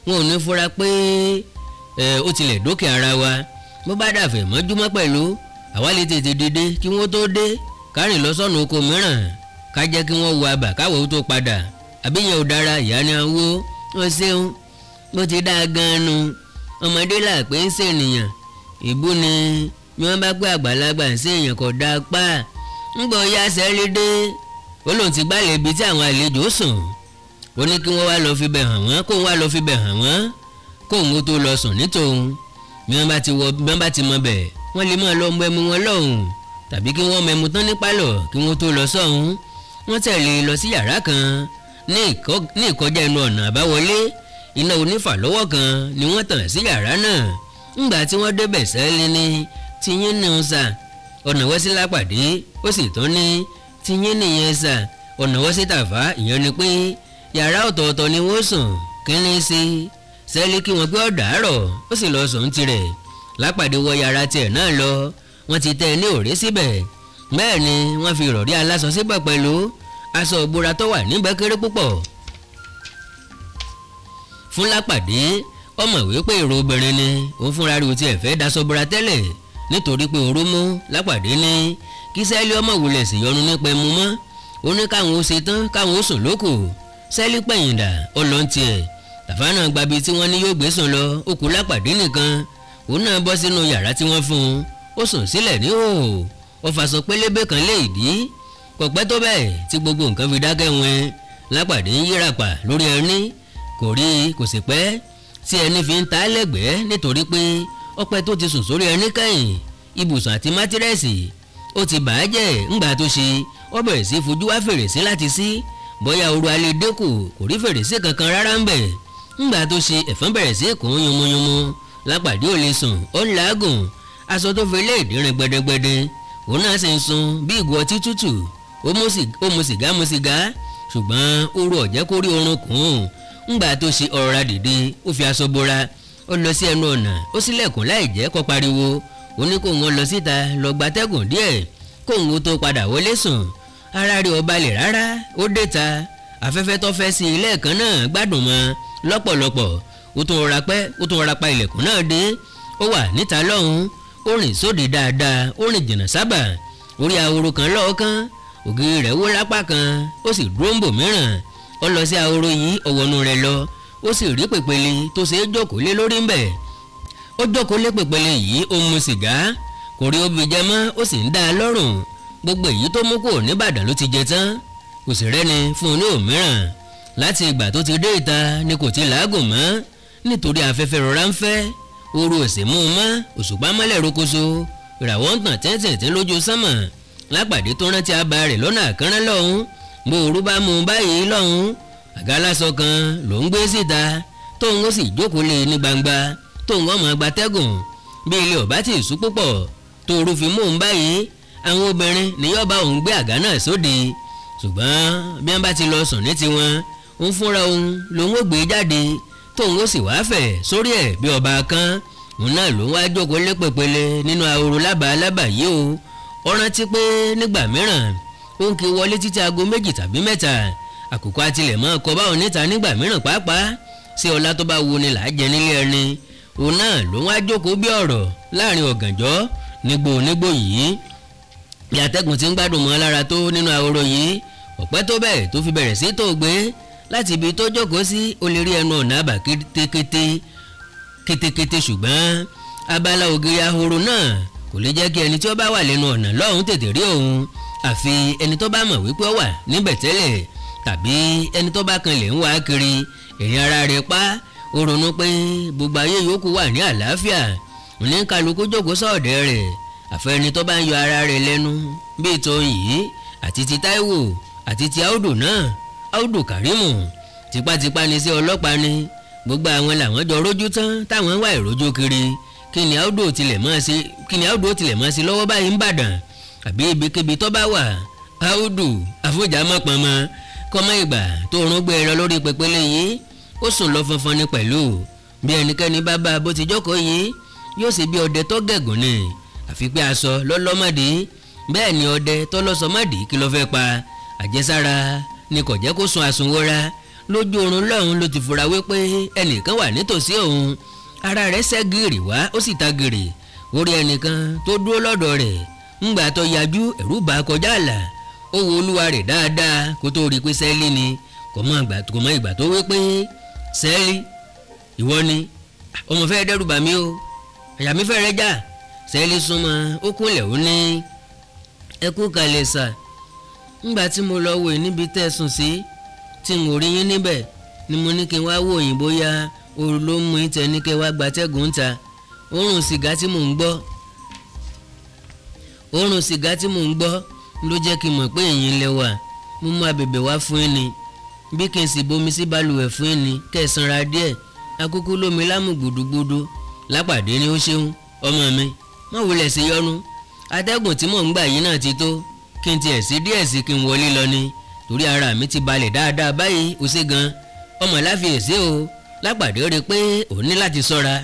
wọn ò ní fura pé ó tilẹ̀ dókè ara wa bó bá dàfẹ́ mọ́júmọ́ pẹ̀lú àwa lè tètè dìde kí wọ́n tó dé kárìn lọ sọ́nà oko mìíràn ká jẹ́ kí wọ́n wo abà káwọ́ tó padà àbí yẹn ò dára ìyá ni àwọ̀ ó ṣeun bó ti dáa gan-an nu ọmọdé là pé ń ṣènìyàn ìbú ni bí wọ́n bá pé àgbàlagbà ń ṣèyàn kò dáa pa ń gbọ́ ya Sẹ́ẹ̀lì dé ó lóun ti gbálẹ̀ ibi tí àwọn àlejò sùn ó ní kí wọ́n wá lọ fi bẹ̀ hàn wọ́n kóun wá lọ fi bẹ̀ hàn wọ́n kóun ó tó lọ sùn nítòun bí wọ́n bá ti mọ bẹ̀ wọ́n lè máa lọ mọ ẹmu wọn lọ́hùn tàbí kí wọ́n mẹmu tán ní pálọ̀ kí wọ́n tó lọ sọ́hùn. wọ́n tẹ̀lé lọ sí yàrá kan ní ìkọjá ẹnu ọ̀nà àbáwọlé iná onífàlọ́wọ́ kan ni wọ́n tàn sí yàrá náà. ńgbà tí wọ́n débẹ̀ Sẹ́ẹ̀lì ní tiyín ní ń sà ọ̀nà wọ́ sí Lápàdé ó sì tán ní tiyín nìyẹn sà ọ̀nà wọ́ sí Tàfá ìyẹn ni pé yàrá ọ̀tọ̀ọ̀tọ̀ ni wọ́n sùn kínní sí Sẹ́ẹ̀lì kí wọ́n gbé ọ̀dàárọ̀ ó sì lọ sùn tirẹ̀. Lápàdé wọ yàrá tiẹ̀ náà lọ wọ́n ti tẹ́ ní òré síbẹ̀ bẹ́ẹ̀ ni wọ́n fi ìrọ̀rí aláṣọ síbẹ̀ pẹ̀lú aṣọ ìbora tó wà níbẹ̀ kéré púpọ̀. fún Lápàdé ọmọ wípé èrò obìnrin ni òun fúnra rẹ̀ ò tiẹ̀ fẹ́ daṣọ bora tẹ́lẹ̀ nítorí pé oró mú. Lápàdé ní kí Sẹ́lí ọmọ wulẹ̀ sì yọnu nípa ẹmu mọ́, ó ní káwọn ó ṣe tán káwọn ó sùn lóko. Sẹ́lí pẹ̀yìndà ó lọ ń tiẹ̀. Tàfá náà gbabi tí wọ́n ní yóò gbé sùn lọ, ó kù Lápàdé nìkan. Òun náà bọ́ sínú yàrá tí wọ́n fún un, ó sùn sílẹ̀ ní hòhò, ó faṣọ pélébé kan lé ìdí. Kò pẹ́ tó bẹ́ẹ̀ tí gbogbo nǹkan fi dákẹ́ wọn. Lápàdé ń yírapà lórí ẹní, kò rí kò sì pẹ́ tí ẹni fi ń ta lẹ́gbẹ̀ẹ́ nítorí pé ọpẹ́ tó ti sùn sórí ẹní kẹ́yìn. Ibùsùn àti mátírẹ́sì ó ti bàá jẹ́ ńgbà tó ṣe, ó bẹ̀rẹ̀ sí fojú wá fèrèsé láti ṣí bóyá ooru alẹ́ dínkù, kò rí fèrèsé kankan rárá ń bẹ̀. ńgbà tó ṣe ẹ̀fọn bẹ̀rẹ̀ sí kùn yunmuyunmu. Lápàdé ò lè sùn, ó ń làágùn, aṣọ tó fi lé ìdírin gbẹdẹgbẹdẹ. Òun náà sì ń sun bí ìgò ọtí tútù, ó mu sìgá ṣùgbọ́n ooru ọ̀jẹ́ kó rí oorun kùn. ńgbà tó ṣe ọ̀rọ̀ dìde, ó fi aṣọ bora, ó lọ sí ẹnu ọ̀nà, ó ṣílẹ̀kùn láì jẹ́ kó pariwo. Ó ní kóun lọ síta lọ gbatẹ́gùn díẹ̀ kóun tó padà wọlé sùn. Ara rẹ̀ ò balẹ̀ rárá, ó dé ta. Afẹ́fẹ́ tó fẹ́ sí ilé ẹ̀kan náà gbádùn mọ́ lọ́pọ̀lọpọ̀. Ó tún rọra pa ilẹ̀kùn náà dé. Ó wà níta lọ́hùn, ó rìn sóde dáadáa, ó rìn jìnnà sábà. Orí ahoro kan lọ́ọ̀kan, ògiri rẹ̀ wó lápá kan, ó sì dúró ń bò mìíràn. Ó lọ sí ahoro yìí, ọ̀wọ́nu rẹ̀ lọ, ó sì rí pèpele tó ṣe é jókòó lé lórí ń bẹ̀. Ó jókòó lé pèpele yìí, ó mu sìgá, kò rí obì jẹ mọ́, ó sì ń dá a lọ́rùn. Gbogbo èyí tó mú kúrò níbàdàn ló ti jẹ tán, kò sì rẹ́ni fún un ní òmíràn. Láti ìgbà tó ti dé ìta ni kò ti làágùn mọ́, nítorí afẹ́fẹ́ rọra ń fẹ́, ooru ò sì mú un mọ́, òṣùpá mọ́lẹ̀ rokoṣo, ìràwọ̀ ń tàn tẹ́ntẹ́ntẹ́n lójú sánmọ̀. Lápàdé tó rántí abà rẹ̀ lọ́nà àkànrán lọ́hùn, bó ooru bá mú un báyìí lọ́hùn, àga lásọ kan ló ń gbé síta, tóun ó sì jókòó lé ní gbangba, tóun ọmọ gbatẹ́gùn. Bí ilé ọ̀bá ti sú púpọ̀ tóoru fi mú un báyìí, àwọn obìnrin ni yóò bá òun gbé àga náà sóde. Ṣùgbọ́n bí wọ́n bá ti lọ sùn ní tiwọn, òun fúnra òun lòun ó gbé jáde, tóun ó sì wá fẹ̀ sórí ẹ̀ bí ọba kan. Òun náà ló wá jókòó lé pèpele nínú ahoro lábàálábà yìí o. Ó rántí pé nígbà mìíràn ó ń kí wọlé títí aago 2 tàbí 3. Àkùkọ atilẹ̀ mọ́ ọkọ̀ báwọn níta nígbà mìíràn pàápàá. Sí ọlá tó bá wo ni là á jẹ nílé ẹni. Òun náà ló wá jókòó bí ọ̀rọ̀ láàrin ọ̀gànjọ́ nígbò yìí. Bí atẹ́gùn ti ń gbádùn mọ́ lára tó nínú ahoro yìí, ọ̀pẹ́ tó bẹ́ẹ̀ tó fi bẹ̀rẹ̀ sí tó gbé. Láti ibi tó jókòó sí, ó lè rí ẹnu ọ̀nà àbà kétékété, ṣùgbọ́n abala ògiri ahoro náà kò lè jẹ́ kí ẹni tí ó bá wà lẹ́nu ọ̀nà lọ́hùn tètè rí òun, àfi ẹni tó bá mọ̀ wípé ó wà níbẹ̀ tẹ́lẹ̀, tàbí ẹni tó bá kanlẹ̀ ń wá kiri. Ẹ̀rín ara rẹ̀ pa, ó ronú pé gbogbo ayé yòókù wà ní àlàáfíà, oníkálukú jókòó sọ́ọ̀dẹ̀ rẹ̀, àfẹ́ ẹni tó bá ń yọ ara rẹ̀ lẹ́nu bíi tóun yìí àti ti Táíwò àti ti Áùdù náà, Áùdù Kàrímù. Tipátipá ni sí ọlọ́pàá ni, gbogbo àwọn làwọn jọ rójú tán táwọn wá ìrójú kiri. Kí ni Áùdù ó tilẹ̀ máa sí lọ́wọ́ báyìí ń bàdàn, àbí ibikíbi tó bá wà. Áùdù àfojàmọ́pọ̀nmọ́ kọ́mọ ìgbà tó rún gbé ẹran lórí pẹpẹlẹ yìí, ó sùn lọ fọnfọn ní pẹ̀lú. Bí ẹnikẹ́ni bá bá bó ti jókòó yìí, yóò sì bí ọdẹ tó gẹ̀gùn ni, àfi pé aṣọ lọ́lọ́mọdé. Bẹ́ẹ̀ ni ọdẹ tó lọ́sọmọdé kí ló fẹ́ pa. Àjẹsára ni kò jẹ́ kó sun àsùnwọra. Lójú oorun lọ́hùn ló ti fura wípé ẹnìkan wà nítòsí òun. Ara rẹ̀ ṣẹ́ gìrì wá, ó sì ta gìrì. Orí ẹnìkan tó dúró lọ́dọ̀ rẹ̀, ńgbà tó yajú ẹ̀rù bá kọjá àlà. Ó wo olúwa rẹ̀ dáadáa kó tó rí pé Sẹ́lí ni. Kò mọ ìgbà tó wí pé Sẹ́lí, ìwọ ni? Ọmọ fẹ́ dẹ́rù bà mí o, àyà mi fẹ́ rẹ́ já. Sẹ́lí súnmọ́, ó kúnlẹ̀ ó ní, ẹ kú kalẹ̀ sà. Ńgbà tí mo lọ wò níbi tẹ̀sùn sí, tí n ò rí yín níbẹ̀, ni mo ní kí n wá wò yín bóyá ooru ló mú yín tẹ ní kí n wá gbatẹ́gùn ta. Òórùn sìgá tí mò ń gbọ́ ló jẹ́ kí n mọ̀ pé ẹ̀yin lẹ wà. Mo mú abẹ̀bẹ̀ wá fún yín ni, bí kí n sì bomi sí balùwẹ̀ fún yín ni kẹ́ ẹ sanra díẹ̀. Akúkú lómi lámù gbùdùgbùdù. Lápàdé ni ó ṣeun ọmọ mi, má wulẹ̀ sí yọnu. Atẹ́gùn tí mò ń gbà yìí náà ti tó, kí n tiẹ̀ sí díẹ̀ sí kí n wọlé lọ ni, torí ara mi ti balẹ̀ dáadáa báyìí. Ó ṣe gan ọmọ láfiyèsí o. Lápàdé rí pé òun ní láti ṣọ́ra,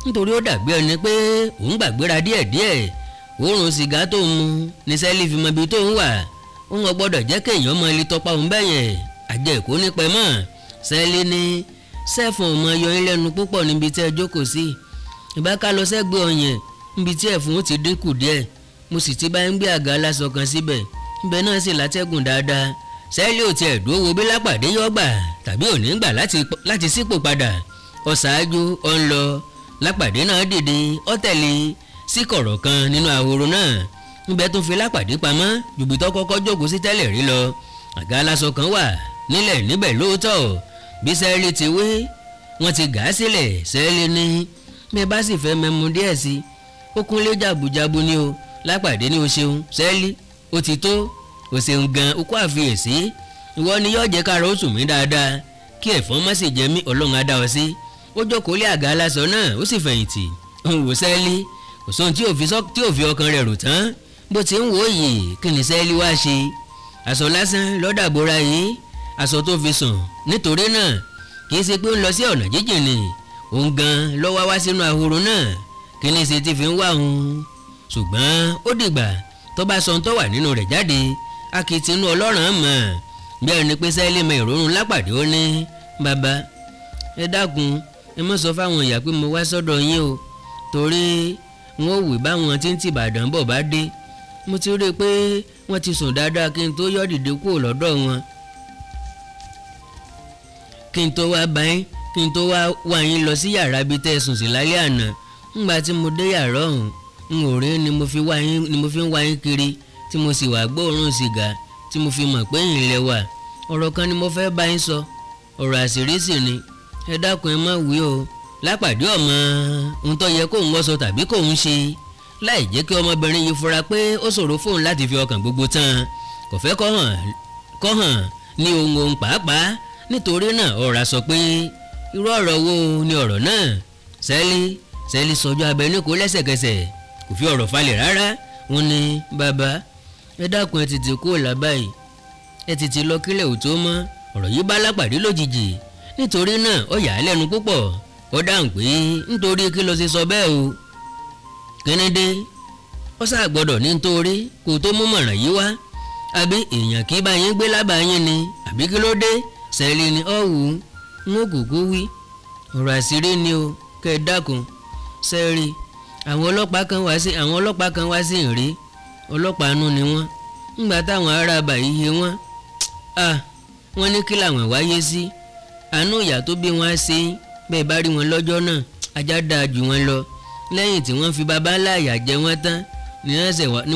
nítorí ó dàgbé ẹni pé òun gbàgbéra díẹ̀díẹ̀. Òórùn sìgá tó ń mu ní Sẹ́lí fi mọ ibi tó ń wà. òun ò gbọ́dọ̀ jẹ́ kéèyàn mọ ilé tọpa òun bẹ́yẹn àjẹ́ ìkó nípẹ́ mọ́. Sẹ́lí ní sẹ́fún ọmọ yọyín lẹ́nu púpọ̀ níbi tí ẹ jókòó sí. ìbá ká lọ sẹ́gbẹ́ ọ̀yẹn níbi tí ẹ̀fún ó ti dínkù díẹ̀, mo sì ti bá ń gbé àga aláṣọ kan síbẹ̀, ibẹ̀ náà sì látẹ́gùn dáadáa. Sẹ́lí ò tiẹ̀ dúró wo bí Lápàdé yọ gbà tàbí ò ní gbà láti sípò padà. Ọ̀ṣáájú ọ̀ ń lọ, Lápàdé náà dìde ó tẹ̀lé sí kọ̀rọ̀ kan nínú ahoro náà. Ibẹ̀ tún fi Lápàdé pamọ́ jùbí tó kọ́kọ́ jókòó sí tẹ́lẹ̀ rí lọ. Àga aláṣọ kan wà nílẹ̀ níbẹ̀ lóòótọ́, bí Sẹ́lí ti wé wọ́n ti gà á sílẹ̀. Sẹ́lí ní bí ẹ bá sì fẹ́ mẹ́mu díẹ̀ sí i, ó kúnlé jàbùjàbù ni o. Lápàdé ní o ṣeun Sẹ́lí, ó ti tó, o ṣeun gan, o kó àfiyèsí. Ìwọ ni yóò jẹ́ kára ó sùn mí dáadáa, kí ẹ̀fọn má sì jẹ mí, Ọlọ́run á dá ọ sí. Ó jókòó lé àga aláṣọ náà ó sì fẹ̀yìntì. Òun wò Sẹ́lí, kò sóhun tí ò fi ọkàn rẹ̀ rò tán. Bó ti ń wò yìí, kí ni Sẹ́lí wá ṣe? Aṣọ lásán lọ́dàbora yìí, aṣọ tó fi sùn. Nítorí náà kì í ṣe pé ó ń lọ sí ọ̀nà jíjìn ni, òun gan ló wá sínú ahoro náà. Kí ni ṣe ti fi ń wá òun? Ṣùgbọ́n ó dìgbà tó bá sọ tó wà nínú rẹ̀ jáde, akitinú ọlọ́ràn mọ̀. Bí ẹni pé Sẹ́lí mọ ìrònú Lápàdé, ó ní bàbá ẹ dákun ẹ mọ̀ sọ fáwọn ìyá pé mo wá sọ́dọ̀ yín o, torí wọn ò wí báwọn tí ń ti Ìbàdàn bọ̀ bá dé. Mo ti rí i pé wọ́n ti sùn dáadáa kí n tó yọ́ dìde kúrò lọ́dọ̀ wọn, kí n tó wá bá yín, kí n tó wá yín lọ sí yàrá bíi tẹ́ ẹ sùn sí lálẹ́ àná. Ńgbà tí mo dé yàrá ọ̀hún, n ò rí ni mo fi ń wá yín kiri, tí mo sì wá gbóòórùn sìgá, tí mo fi mọ̀ pé yín lẹ wà. Ọ̀rọ̀ kan ni mo fẹ́ bá yín sọ, ọ̀rọ̀ àṣírí sì ni, ẹ dákun ẹ má wí o. Lápàdé ọmọ ohun tó yẹ kóun wọ́sọ tàbí kóun ṣe, láì jẹ́ kí ọmọbìnrin yìí fura pé ó ṣòro fóun láti fi ọkàn gbogbo tán. Kò fẹ́ kọ́ hàn ní ohun pàápàá. Nítorí náà ọ̀rọ̀ sọ pé irú ọ̀rọ̀ wo ni ọ̀rọ̀ náà? Sẹ́lí sọjọ́ abẹnú kó lẹ́sẹ̀kẹsẹ̀, kò fi ọ̀rọ̀ falẹ̀ rárá. Wọ́n ní bàbá ẹ dákun ẹ tètè kúrò lábàáyé, ẹ tètè lọ kílẹ̀ ò tó mọ́. Ọ̀rọ̀ yìí bá Lápàdé lójijì, nítorí náà ó yà á lẹ́nu púpọ̀. Ó dáhùn pé nítorí kí ló ṣe sọ bẹ́ẹ̀ o? Kẹ́nẹ́dé ó sáà gbọ́dọ̀ ní nítorí kó tó mú mọ̀ràn yìí wá, àbí èèyàn kì í bá yín gbé lábàáyín ni, àbí kí ló dé? Sẹ́lí ni ọ̀wù ń ó kúkú wí, ọ̀rọ̀ àṣírí ni o, kẹ́ ẹ dákun. Sẹ́rí àwọn ọlọ́pàá kan wá sí ìrí, ọlọ́pàá nú ni wọ́n. Ńgbà táwọn ará bàyí yé wọ́n ní kí làwọn wáyé sí. Àánú ìyá tó bí wọn á ṣe, bẹ́ẹ̀ bá rí wọn lọ́jọ́ náà ajá dáa jù wọn lọ. Lẹ́yìn tí wọ́n fi bàbá láàyà jẹ wọ́n tán ni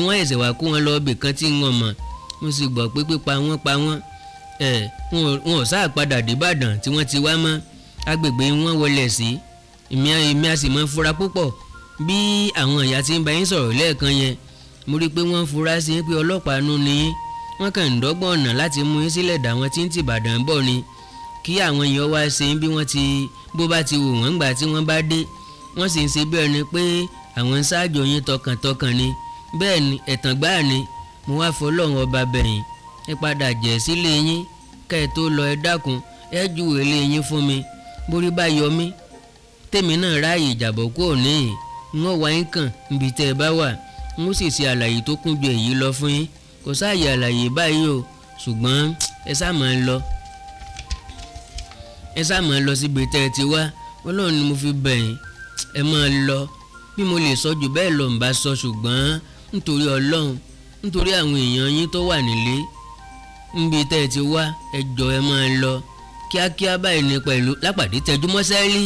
wọ́n ẹ̀sẹ̀ wá kó wọn lọ ibì kan tí wọ́n mọ̀. Mo sì gbọ́ pé pípa wọn pa wọ́n. Wọn ò sáà padà dé Ìbàdàn tí wọ́n ti wá mọ́. Agbègbè wọn wọlé sí. Èmi a sì mọ́ fura púpọ̀ bí àwọn ìyá tí ń bá yín sọ̀rọ̀ lẹ́ẹ̀kan yẹn. Mo rí i pé wọ́n fura sí pé ọlọ́pàá nú ni yín. Wọ́n kàn ń dọ́gbọ́n ọ̀nà láti mú yín sílẹ̀ dà wọ́n tí ń ti Ìbàdàn bọ̀ ni, kí àwọn èèyàn wá ṣe bí bó bá ti wù wọ́n gbà tí wọ́n bá dé. Wọ́n sì ń ṣe bẹ́ẹ̀ ni pé àwọn ń ṣáàjò yín tọkàntọkàn ni. Bẹ́ẹ̀ ni ẹ̀tàn gbáà ni. Mo wá fọlọ́run ọba bẹ̀yìn, ẹ padà jẹ́ sílé yín, kẹ́ ẹ tó lọ ẹ dákun ẹ júwèé ilé yín fún mi. Borí bá yọ mí tèmi náà ráàyè ìjàbọ̀ kúrò níyìn, n ó wá yín kàn níbi tẹ́ ẹ bá wà. N ó sì ṣe àlàyé tó kún ju èyí lọ fún yín. Kò sáàyè àlàyé báyìí o, ṣùgbọ́n ẹ sáà máa lọ síbi tẹ́ ẹ ti wá. Ọlọ́run ni mo fi bẹ̀ yín, ẹ máa lọ. Bí mo lè sọ jù bẹ́ẹ̀ lọ ń bá sọ, ṣùgbọ́n nítorí Ọlọ́run, nítorí àwọn èèyàn yín tó wà nílé níbi tẹ́ ẹ ti wá, ẹ jọ̀ọ́ ẹ máa lọ kíákíá báyìí ni. Pẹ̀lú Lápàdé tẹjúmọ́ Sẹ́lí,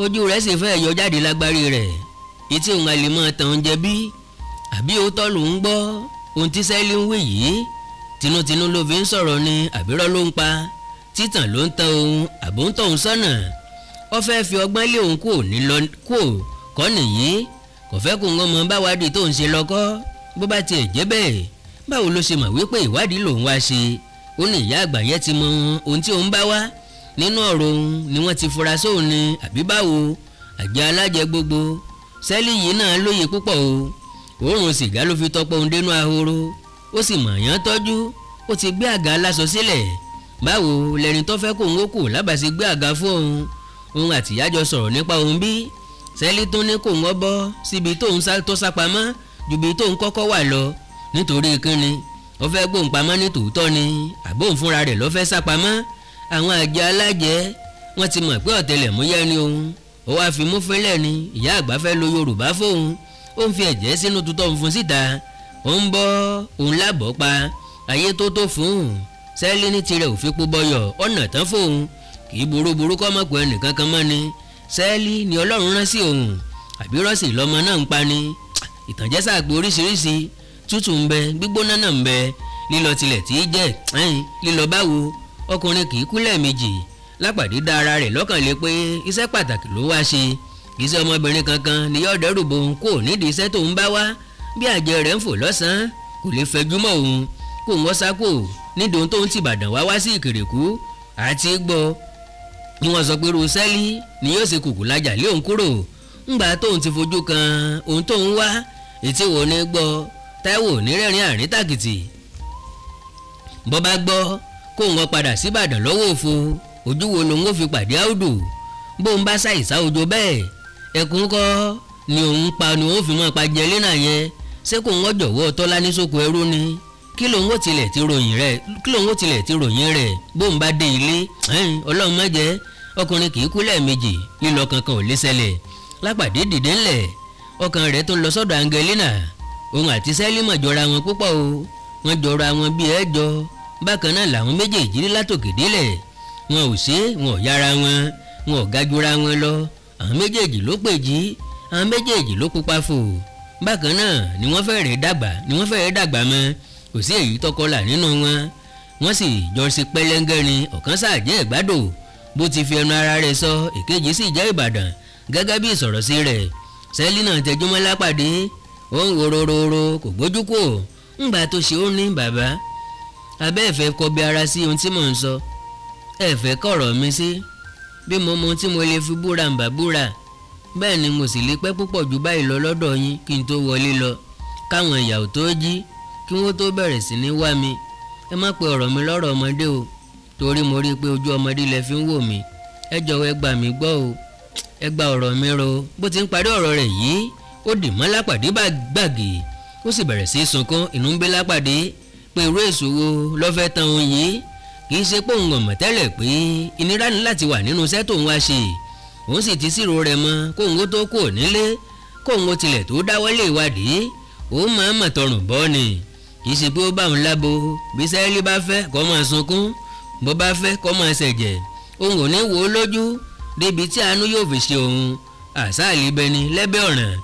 ojú rẹ̀ sì fẹ́ yọ jáde lágbárí rẹ̀. Etí òun a lè máa tàn án jẹ bí àbí òótọ́ ló ń gbọ́ ohun tí Sẹ́lí ń wí yìí. Tinútinú ló fi ń sọ̀rọ̀ ni àbírọ́ ló ń pa? Títàn ló ń tan òun àbò ń tọ̀ òun sọ́nà? Ó fẹ́ fi ọgbọ́n lé òun kúò kọ́ nìyí. Kò fẹ́ kó ń ọmọ bá wádìí tó ń ṣe lọ́kọ́. Bó bá tiẹ̀ jẹ́ bẹ́ẹ̀, báwo ló ṣe mọ̀ wípé ìwádìí lòun wá ṣe? Ó ní ìyá àgbà yẹn ti mọ ohun tí òun bá wá nínú ọ̀rọ̀ òun, ni wọ́n ti fura sóun ni àbí báwo? Àjẹ́ alájẹ gbogbo. Sẹ́lí yìí náà lóye púpọ̀ o. Òórùn sìgá ló fi tọpọ òun dénú ahoro. Ó sì mọ̀ yán tọ́jú. Ó ti gbé àga aláṣọ sílẹ̀. Báwo lẹni tó fẹ́ kó òun ó kù lábàásí gbé àga fún òun? Òun àtìyájọ sọ̀rọ̀ nípa òun bí. Sẹ́lí tó ní kó òun bọ́ síbi tó sápamọ́ ju bí tóun kọ́kọ́ wà lọ. Nítorí kíni? ó fẹ́ gbóhùn pamọ́ ní tòótọ́ ni àbóhùn fúnra rẹ̀ ló fẹ́ sá pamọ́. àwọn àjọ alájẹ wọ́n ti mọ̀ pé ọ̀tẹlẹ̀múyẹ́ ni òun ó wáá fi mú fẹ́lẹ̀ ni ìyá àgbà fẹ́ lo Yorùbá fóun ó ń fi ẹ̀jẹ̀ sínú tutọ́ ń fún síta ó ń bọ́ òun lábọ̀ pa ayé tó fún un Sẹ́lí ní tirẹ̀ ò fi pó bọyọ̀ ọ̀nà tán fóun kì í burúburú kọ́ mọ̀pọ̀ ẹnìkan kan mọ́ ni Sẹ́lí ni Ọlọ́run rán sí òun àbí rọ́ọ̀sì lọ́mọ náà ń pa ni ìtànjẹ́ sàgbé oríṣiríṣi tútù ń bẹ gbígbóná náà ń bẹ lílọ tilẹ̀ tí í jẹ́ lílọ báwo ọkùnrin kì í kú lẹ́ẹ̀mejì Lápàdé dá ara rẹ̀ lọ́kàn lé pé iṣẹ́ pàtàkì ló wá ṣe kì í ṣe ọmọbìnrin kankan ni yóò dẹ́rù bo òun kò nídìí iṣẹ́ tó ń bá wá bí àjẹ́ rẹ̀ ń fò lọ́sàn-án kò lè fẹjú mọ́ òun kó wọ́n sá kò nídìí ohun tó ń tìbàdàn wá sí Ìkìrìkú àti gbọ́ ni wọ́n sọ pé irú Sẹ́lí ni yóò ṣe kùkù lájà lé òun kúrò ńgbà tóun ti fojú kan ohun tóun wá ètí wo ni gbọ́ Táíwò ní rẹ́rìn àrín tàkìtì bọ́ bá gbọ́ kó wọn padà síbàdàn lọ́wọ́ òfo ojú wo lòun ó fi pàdé Áùdù bóun bá ṣàìsá ojo bẹ́ẹ̀ ẹkún kọ́ ni òun pa ni òun fi mọ́ pa Jẹ́línà yẹn ṣé kó wọn jọ̀wọ́ Tọ́lá ní sóko ẹrú ni kí lòun ó tilẹ̀ ti ròyìn rẹ̀ bóun bá dé ilé Ọlọ́run má jẹ́ ọkùnrin kì í kú lẹ́ẹ̀mejì lílọ kankan ò lè ṣẹlẹ̀ Lápàdé dìde ńlẹ̀ ọkàn rẹ̀ tó ń lọ sọ́dọ̀ Angelina òun àti Sẹ́lí mọ̀ jọra wọn púpọ̀ o wọ́n jọra wọn bí ẹ̀jọ bákan náà làwọn méjèèjì rí látòkè délẹ̀ wọn ò ṣe wọn ò yára wọn ò gajura wọn lọ àwọn méjèèjì ló pèjì àwọn méjèèjì ló pupa fò bákan náà ni wọ́n fẹ́rẹ̀ dàgbà mọ́ kò sí èyí tọkọlà nínú wọn sì jọ ṣe pẹ́lẹ́ngẹ́ ni ọ̀kan ṣàjẹ́ ìgbádò bó ti fi ẹnu ara rẹ̀ sọ èkejì sì jẹ́ Ìbàdàn gẹ́gẹ́ bí ìsọ̀rọ̀sí rẹ̀ Sẹ́lí náà tẹjúmọ́ Lápàdé ó ń wo rororo kò gbójú kò ńgbà tó ṣe ó ní bàbá abẹ́ ẹ̀fẹ́ kọbi ara sí ohun tí mò ń sọ ẹ̀fẹ́ kọ̀rọ̀ mi sí bí mo mọ tí mo lè fi búra ń bà búra bẹ́ẹ̀ ni mo sì lè pẹ́ púpọ̀ jù báyìí lọ lọ́dọ̀ yín kí n tó wọlé lọ káwọn ìyàwó tó jí kí wọ́n tó bẹ̀rẹ̀ sí ní wá mi ẹ má pe ọ̀rọ̀ mi lọ́rọ̀ ọmọdé o torí mo rí i pé ojú ọmọdé lẹ fi ń wò mí ẹ jọ̀wọ́ ẹ gbà mí gbọ́ o ẹ gba ọ̀rọ̀ mi ro bó ti ń parí ọ̀rọ̀ rẹ̀ yìí ó dì mọ́ Lápàdé bá gbàgì ó sì bẹ̀rẹ̀ sí í sunkún inú ń bí Lápàdé pé irú èso wo ló fẹ́ tan òun yìí kì í ṣe pé òun mọ̀ tẹ́lẹ̀ pé ìnira ní láti wà nínú iṣẹ́ tóun wá ṣe òun sì ti sírò rẹ̀ mọ́ kóun ó tó kú nílé kóun ó tilẹ̀ tó dáwọ́lé ìwádìí òun máa ń mọ̀ tọrùn bọ́ ni kì í ṣe pé ó bá òun lábo bí Sẹ́lí bá fẹ́ kó máa sunkún bó bá fẹ́ kó máa ṣẹ̀jẹ̀ òun ò ní wò ó lójú débi tí àánú yóò fi ṣe òun àṣà àlìbẹni lẹ́bẹ̀ ọ̀ràn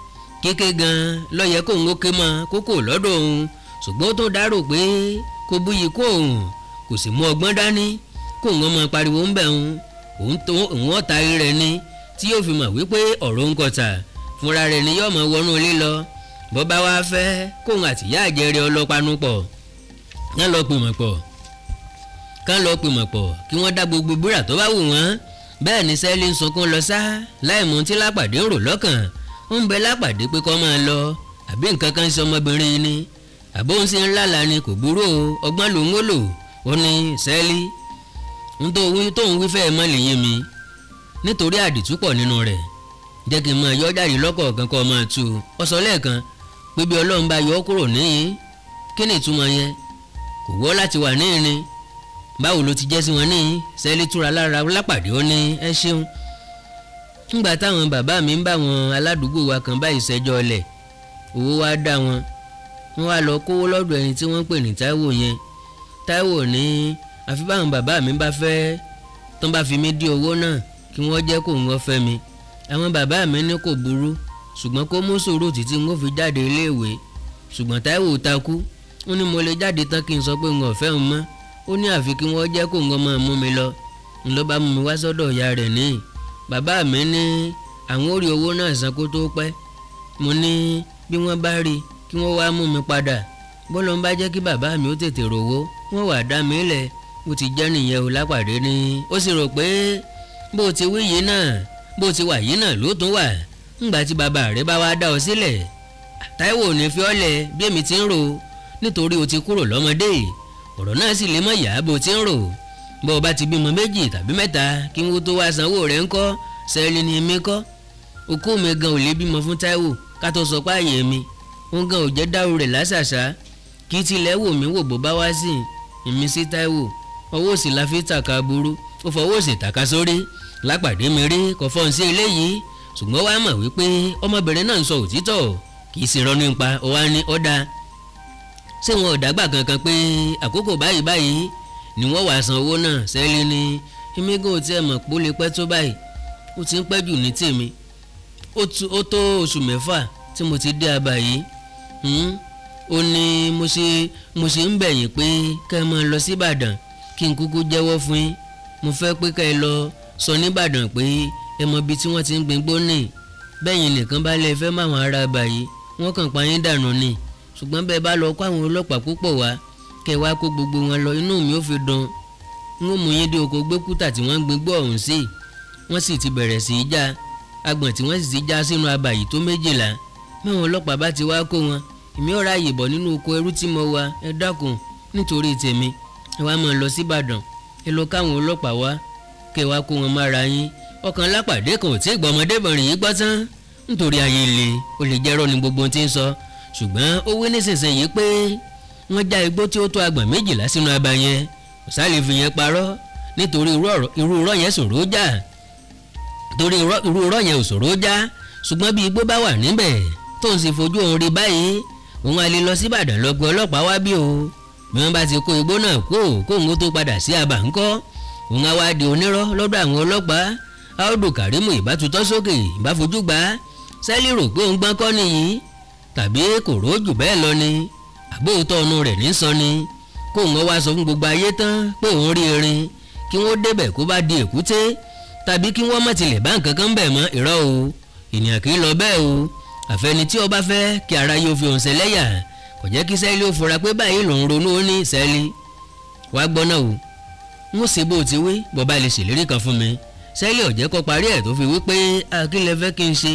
kíké gan ló yẹ kóun ó ké mọ́ kókó lọ́dọ̀ òun ṣùgbọ́n ó tó dárò pé kò búyì kó òun kò sì mú ọgbọ́n dání kóun ọmọ pariwo ń bẹ̀ òun ọ̀tá rẹ̀ ni tí yóò fi mọ̀ wípé ọ̀rọ̀ ń kọta fúnra rẹ̀ ni yóò mọ̀ wọnú ilé lọ bó bá wá fẹ́ kóun àtìyá àjẹrẹ ọlọ́panu pọ̀ kán lọ pìmọ̀ pọ̀ kí wọ́n dá gbogbo búra tó bá wù wọ́n bẹ́ẹ̀ ni Sẹ́lí ń sunkún lọ sá láì mọ tí Lápàdé ń rò lọ́kàn ó ń bẹ Lápàdé pé kó máa lọ àbí nǹkan kan ṣe ọmọbìnrin ni àbóhùn sí ńlá la ni kò burú o ọgbọ́n lòun ó lò ó ní Sẹ́lí tóun wí fẹ́ẹ́ mọ́ lè yé mi nítorí àdìtú pọ̀ nínú rẹ̀ jẹ́ kí n máa yọ jáde lọ́kọ̀ọ̀kan kọ́ máa tu ọ sọ lẹ́ẹ̀kan pé bí Ọlọ́run bá yọ ọ́ kúrò níyìn kí ni ìtumọ̀ yẹn kò wọ́ láti wà níyìn ni báwo ló ti jẹ́ sí wọn níyìn Sẹ́lí túra lára Lápàdé ó ní ẹ ṣeun ńgbà táwọn bàbá mi ń bá wọn aládùúgbò wa kan báyìí ṣẹjọ́ ọlẹ̀ owó wá dá wọn wá lọ kówó lọ́dọ̀ ẹni tí wọ́n pè ní Táíwò yẹn Táíwò ní àfi báwọn bàbá mi bá fẹ́ tán bá fi mí dí owó náà kí wọ́n jẹ́ kó wọ́n fẹ́ mi àwọn bàbá mi ní kò burú ṣùgbọ́n kó mú sùúrù títí wọ́n fi jáde iléèwé ṣùgbọ́n Táíwò takú ó ní mo lè jáde tán kí n sọ pé n ò fẹ́ òun mọ́ ó ní àfi kí wọ́n jẹ́ kó wọ́n máa mú mi lọ n ló bá mú mi wá sọ́dọ̀ ìyá rẹ̀ ní bàbá mi ní àwọn ó rí owó náà san kó tó pẹ́ mo ní bí wọ́n bá rí kí wọ́n wá mú mi padà bọ́lọ́ ń bá jẹ́ kí bàbá mi ó tètè rówó wọ́n wà dá mi lẹ̀ bó ti jẹ́ nìyẹn o Lápàdé ní ó sì rò pé bó ti wí yìí náà bó ti wà yìí náà ló tún wà ńgbà tí bàbá rẹ̀ bá wá dá ọ sílẹ̀ Táíwò ní fi ọ́ lẹ̀ bí èmi ti ń rò nítorí o ti kúrò lọ́mọdé ọ̀rọ̀ náà sì lè mọ̀ yá bó ti ń rò bó o bá ti bímọ 2 tàbí 3 kí wọ́n tó wá sanwó rẹ̀ ńkọ́ Sẹ́lí ni mi kọ́ okó mi gan ò lè bímọ fún Táíwò ká tó sọ pé àyè mi òun gan ò jẹ́ dáwọ́ rẹ̀ lásàsà kí tilẹ̀ wò mí wò bó bá wá sí ìmísí Táíwò ọwọ́ òsì la fi tàka burú ó fọwọ́ òsì tàka sórí Lápàdé mi rí kò fọ́n sí eléyìí ṣùgbọ́n wàá mọ̀ wípé ọmọbìnrin náà ń sọ òtítọ́ kì í sì rọ́ nípa ọwá ní ọ̀dà ṣé wọn ò dágbà kankan pé àkókò báyìí ni wọ́n wàá san owó náà Sẹ́lí ní ìmígò tí ẹ mọ̀ pé ó lè pẹ́ tó báyìí ó ti ń pẹ́ jù ní tèmi ó tó oṣù mẹ́fà tí mo ti dé abà yìí ó ní mo ṣe ń bẹ̀yìn pé kẹ́ ẹ máa lọ sí Ìbàdàn kí n kúkú jẹ́wọ́ fún yín mo fẹ́ pé kẹ́ ẹ lọ sọ ní Ìbàdàn pé ẹ mọ ibi tí wọ́n ti ń gbin gbóní bẹ́yìn nìkan bá lè fẹ́ máwọn ará abà yìí wọ́n kàn pa yín dànù ni ṣùgbọ́n bẹ́ẹ̀ bá lọ kó àwọn ọlọ́pàá púpọ̀ wá kẹ́ ẹ wá kó gbogbo wọn lọ inú mi ò fi dùn n ó mú yín dé oko gbẹ́kúta tí wọ́n ń gbin gbọ́ ọ̀hún sí wọ́n sì ti bẹ̀rẹ̀ sí í já agbọ̀n tí wọ́n sì ti já sínú abà yìí tó 12 máwọn ọlọ́pàá bá ti wá kó wọn èmi ò ráàyè bọ̀ nínú oko ẹrú tí mo wà ẹ dákun nítorí tèmi ẹ wá máa lọ sí Ìbàdàn ẹ lọ káwọn ọlọ́pàá wá kẹ́ ẹ wá kó wọn mára yín ọkàn Lápàdé kan ò tí ì gbọ́ ọmọdébìnrin yìí gbọ́ tán nítorí ayé le ó lè jẹ́rọ́ ni gbogbo ohun tí ń sọ ṣùgbọ́n ó wí nísinsìnyí pé wọ́n já igbó tí ó tó agbọ̀n 12 sínú abà yẹn kò sá lè fi yẹn parọ́ nítorí irú irọ́ yẹn ṣòro já torí irú irọ́ yẹn ò ṣòro já ṣùgbọ́n bí igbó bá wà níbẹ̀ tó ń sì fojú òun rí báyìí òun á lè lọ sí Ìbàdàn lọ pé ọlọ́pàá wá bí o bí wọ́n bá ti kó igbó náà kóun tó padà sí abà ńkọ́ òun á wá di onírọ́ lọ́dọ̀ àwọn ọlọ́pàá Áódù Kàrímù ìbá tutọ́ sókè ìbá fojú gbà á Sẹ́lí rò pé òun gbọ́n kọ́ nìyí tàbí kò rójù bẹ́ẹ̀ lọ ni àbóòtọ́ ọ̀nù rẹ̀ ní sọ ni kó wọn wá sọ fún gbogbo ayé tán pé òun rí erin kí wọ́n débẹ̀ kó bá di èkúté tàbí kí wọ́n má tilẹ̀ bá nǹkan kan bẹ̀ mọ́ irọ́ o ènìyàn kì í lọ bẹ́ẹ̀ o àfẹni tí ó bá fẹ́ kí ara yóò fi òun ṣẹlẹ́yà kò jẹ́ kí Sẹ́lí ó fura pé báyìí lòun ronú ó ní Sẹ́lí wàá gbọ́ náà o n ó ṣe bó ti wí bó bá lè ṣèlérí kan fún mi Sẹ́lí ọ̀jẹ́ kó parí ẹ̀ tó fi wí pé akílẹ̀ fẹ́ kí n ṣe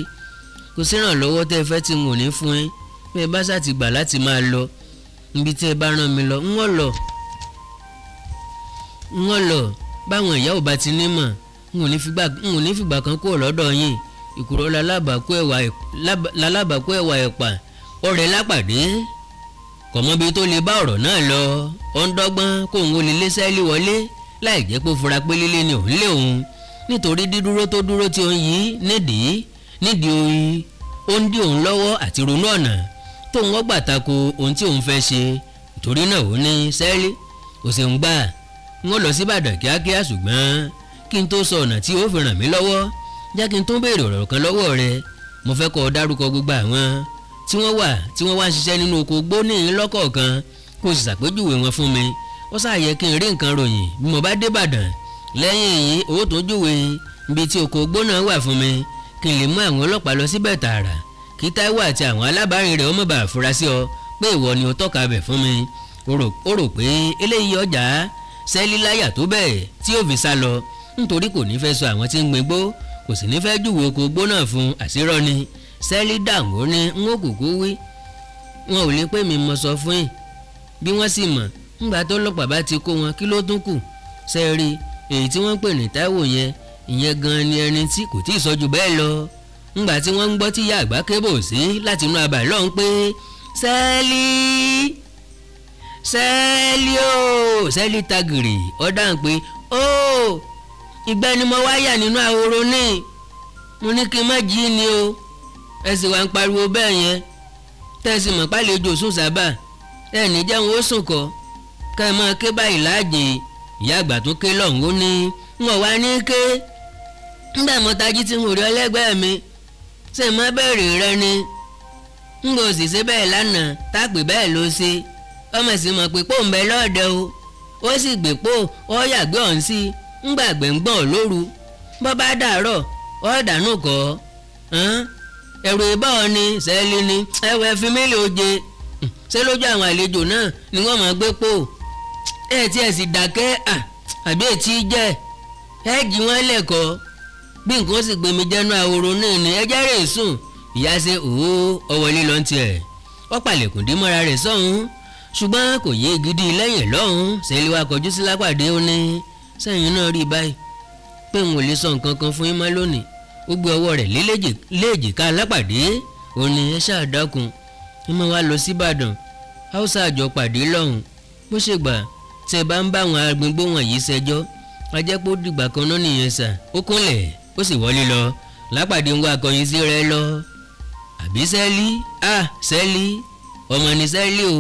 kò sí ìrànlọ́wọ́ tẹ́ ẹ fẹ́ tí n ò ní fún yín bí ẹ bá ṣáà ti gbà láti máa lọ níbi tí ẹ bá rán mi lọ ń wọ́n lọ báwọn ìyá ò bá ti ní mọ̀ n ò ní fìgbà kan kúrò lọ́dọ̀ yín ìkúrọ̀ lálábàákú ẹ̀wà ẹ̀pà ọ̀rẹ́ Lápàdé kò mọ ibi tó lè bá ọ̀rọ̀ náà lọ ó ń dọ́gbọ́n kó òun ò lè lé Sẹ́lí wọlé láì jẹ́ pé ó fura pé lílé ni òun lé òun nítorí dídúró tó dúró tí ó ń yí nídìí oyin ó ń dí òun lọ́wọ́ àti ronú ọ̀nà tóun wọ́n gbà tako ohun tí òun fẹ́ ṣe torí náà ó ní Sẹ́lí ó ṣe ń gbà wọ́n lọ sí Ìbàdàn kíákíá ṣùgbọ́n kí n tó sọ ọ̀nà tí ó fi ràn mí lọ́wọ́ jẹ́ kí n tó béèrè ọ̀rọ̀ kan lọ́wọ́ rẹ mo fẹ́ kó o dárúkọ gbogbo àwọn tí wọ́n wá ń ṣiṣẹ́ nínú oko gbóní lọ́kọ̀ọ̀kan kó o sì ṣàpèjúwe wọn fún mi ó ṣàyẹ kí n rí nǹkan ròyìn bí mo bá dé Ìbàdàn lẹ́yìn èyí owó tó júwe ibi tí oko gbóná wà fún mi kí n lè mú àwọn ọlọ́pàá lọ síbẹ̀ tààrà kí Táíwò àti àwọn alábàárìn rẹ̀ ó má bàa fura sí ọ pé ìwọ ni ó tọ́ka bẹ̀ fún mi ó rò pé eléyìí ọjà Sẹ́lí láyà tó bẹ́ẹ̀ tí ó fi sá lọ nítorí kò ní fẹ́ sọ àwọn tí ń gbégbó kò sì ní fẹ́ júwe oko gbóná fún àṣírọ́ ni Sẹ́lí dàgbò ní n ó kúkú wí wọn ò lè pé mi mọ sọ fún yìí bí wọ́n sì mọ̀ ńgbà tó lọ́pàá bá ti kó wọn kí ló tún kù sẹ́ẹ̀rí èyí tí wọ́n pè ní Táíwò yẹn ìyẹn gan ni ẹni tí kò tí ì sọ jù bẹ́ẹ̀ lọ ńgbà tí wọ́n ń gbọ́ tí ìyá àgbà kébò sí láti inú abà lọ́hùn pé Sẹ́lí o Sẹ́lí tagìrì ó dáhùn pé ó ìgbà ni mo wá yà nínú ahoro ní mo ní kí n má jí ni o ẹ sì wá ń pariwo bẹ́ẹ̀ yẹn tẹ́sí mọ̀ pálejò sùn sábà ẹ ní jẹun ó sùn kọ́ ká ẹ máa ké báyìí láàjì ìyá àgbà tó ké lọ́hùn ó ní n ò wá ní ké ńgbà mo tají tí mo rí ọlẹ́gbẹ́ mi ṣe má bẹ̀rẹ̀ rẹ ni n kò sì ṣe bẹ́ẹ̀ lánàá tápè bẹ́ẹ̀ ló ṣe ọmọ sì mọ̀ pé pò ń bẹ lọ́ọ̀dẹ o ó sì gbé pò ó yàgbé ọ̀hún sí ńgbà gbẹ̀ngbọ̀n lóru bọ́ bá dàárọ̀ ó dànù kọ́ ẹ̀rù ìbọn ni Sẹ́lí ni ẹ̀wẹ̀ fi mílíọ̀ oje ṣé lójú àwọn àlejò náà ni wọ́n máa gbé pò ẹ̀ tí ẹ̀ sì dákẹ́ àbí ètí jẹ́ ẹ̀ jí wọ́n lẹ́kọ̀ọ́ bí nǹkan sì gbé mi jẹ́nu ahoro náà ni ẹjẹ́ rẹ̀ sùn ìyá ṣe ọwọ́ lílọ́ tiẹ̀ ó palẹ̀kùn dé mọ́ra rẹ̀ sọ́hún ṣùgbọ́n kò yé gidi lẹ́yìn lọ́hún Sẹ́lí wá kọjú sí Lápàdé ó ní sẹ́yìn náà rí báyìí pé n ò lè sọ nǹkan kan fún yín mọ́ lónìí ó gbé ọwọ́ rẹ̀ léjìká Lápàdé ó ní ẹ ṣáà dákun ẹ máa wá lọ sí Ìbàdàn haúsá àjọ pàdé lọ́hùn bó ṣe gbà tẹ́ bá ń bá àwọn agbègbè wọ̀nyí ṣẹjọ́ ajẹ́pọ̀ dìgbà kan náà nìyẹn sà. ó kúnlẹ̀ ó sì wọlé lọ. Lápàdé ń wá akọyin sí rẹ lọ. àbí Sẹ́lí Sẹ́lí ọmọ ní Sẹ́lí o.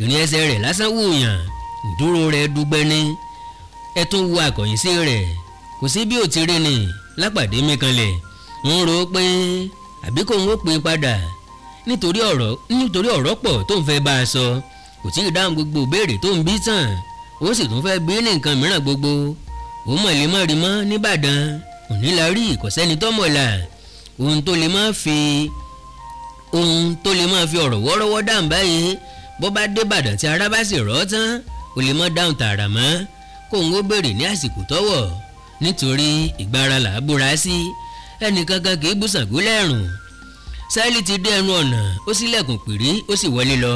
ìrìn ẹsẹ̀ rẹ̀ lásán wòyàn ìdúró rẹ̀ dùgbẹ́ ní. ẹ tún wo akọyin sí rẹ̀ kò sí bí ò ti rí ni. Lápàdé mi kanlẹ̀ ń ro pé àbí kò ń ó pè padà nítorí ọ̀rọ̀ pọ̀ tó ń fẹ́ bá a sọ. kò tí ì dáhùn gbogbo ìbéèrè tó ń bí tán ó sì tún fẹ́ bí ní nǹkan mìíràn gbogbo. ó mọ̀ lè mọ́ rí mọ́ nìbàdàn òní la rí ìkọ̀sẹ́ni tọ́mọ̀lá ohun tó lè máa fi ọ̀rọ̀ wọ́rọ́wọ́ dáhùn báyìí bó bá dé Ìbàdàn tí ara bá sì rọ́ tán ó lè mọ́ dáhùn tààrà mọ́ kó ń ó béèrè ní àsìkò tọ́wọ̀ nítorí ìgbára là á búra sí ẹnìkankan kì í bú Ṣàngó lẹ́rùn. Sẹ́lí ti dé ẹnu ọ̀nà ó ṣílẹ̀kùn pìrí ó sì wọlé lọ.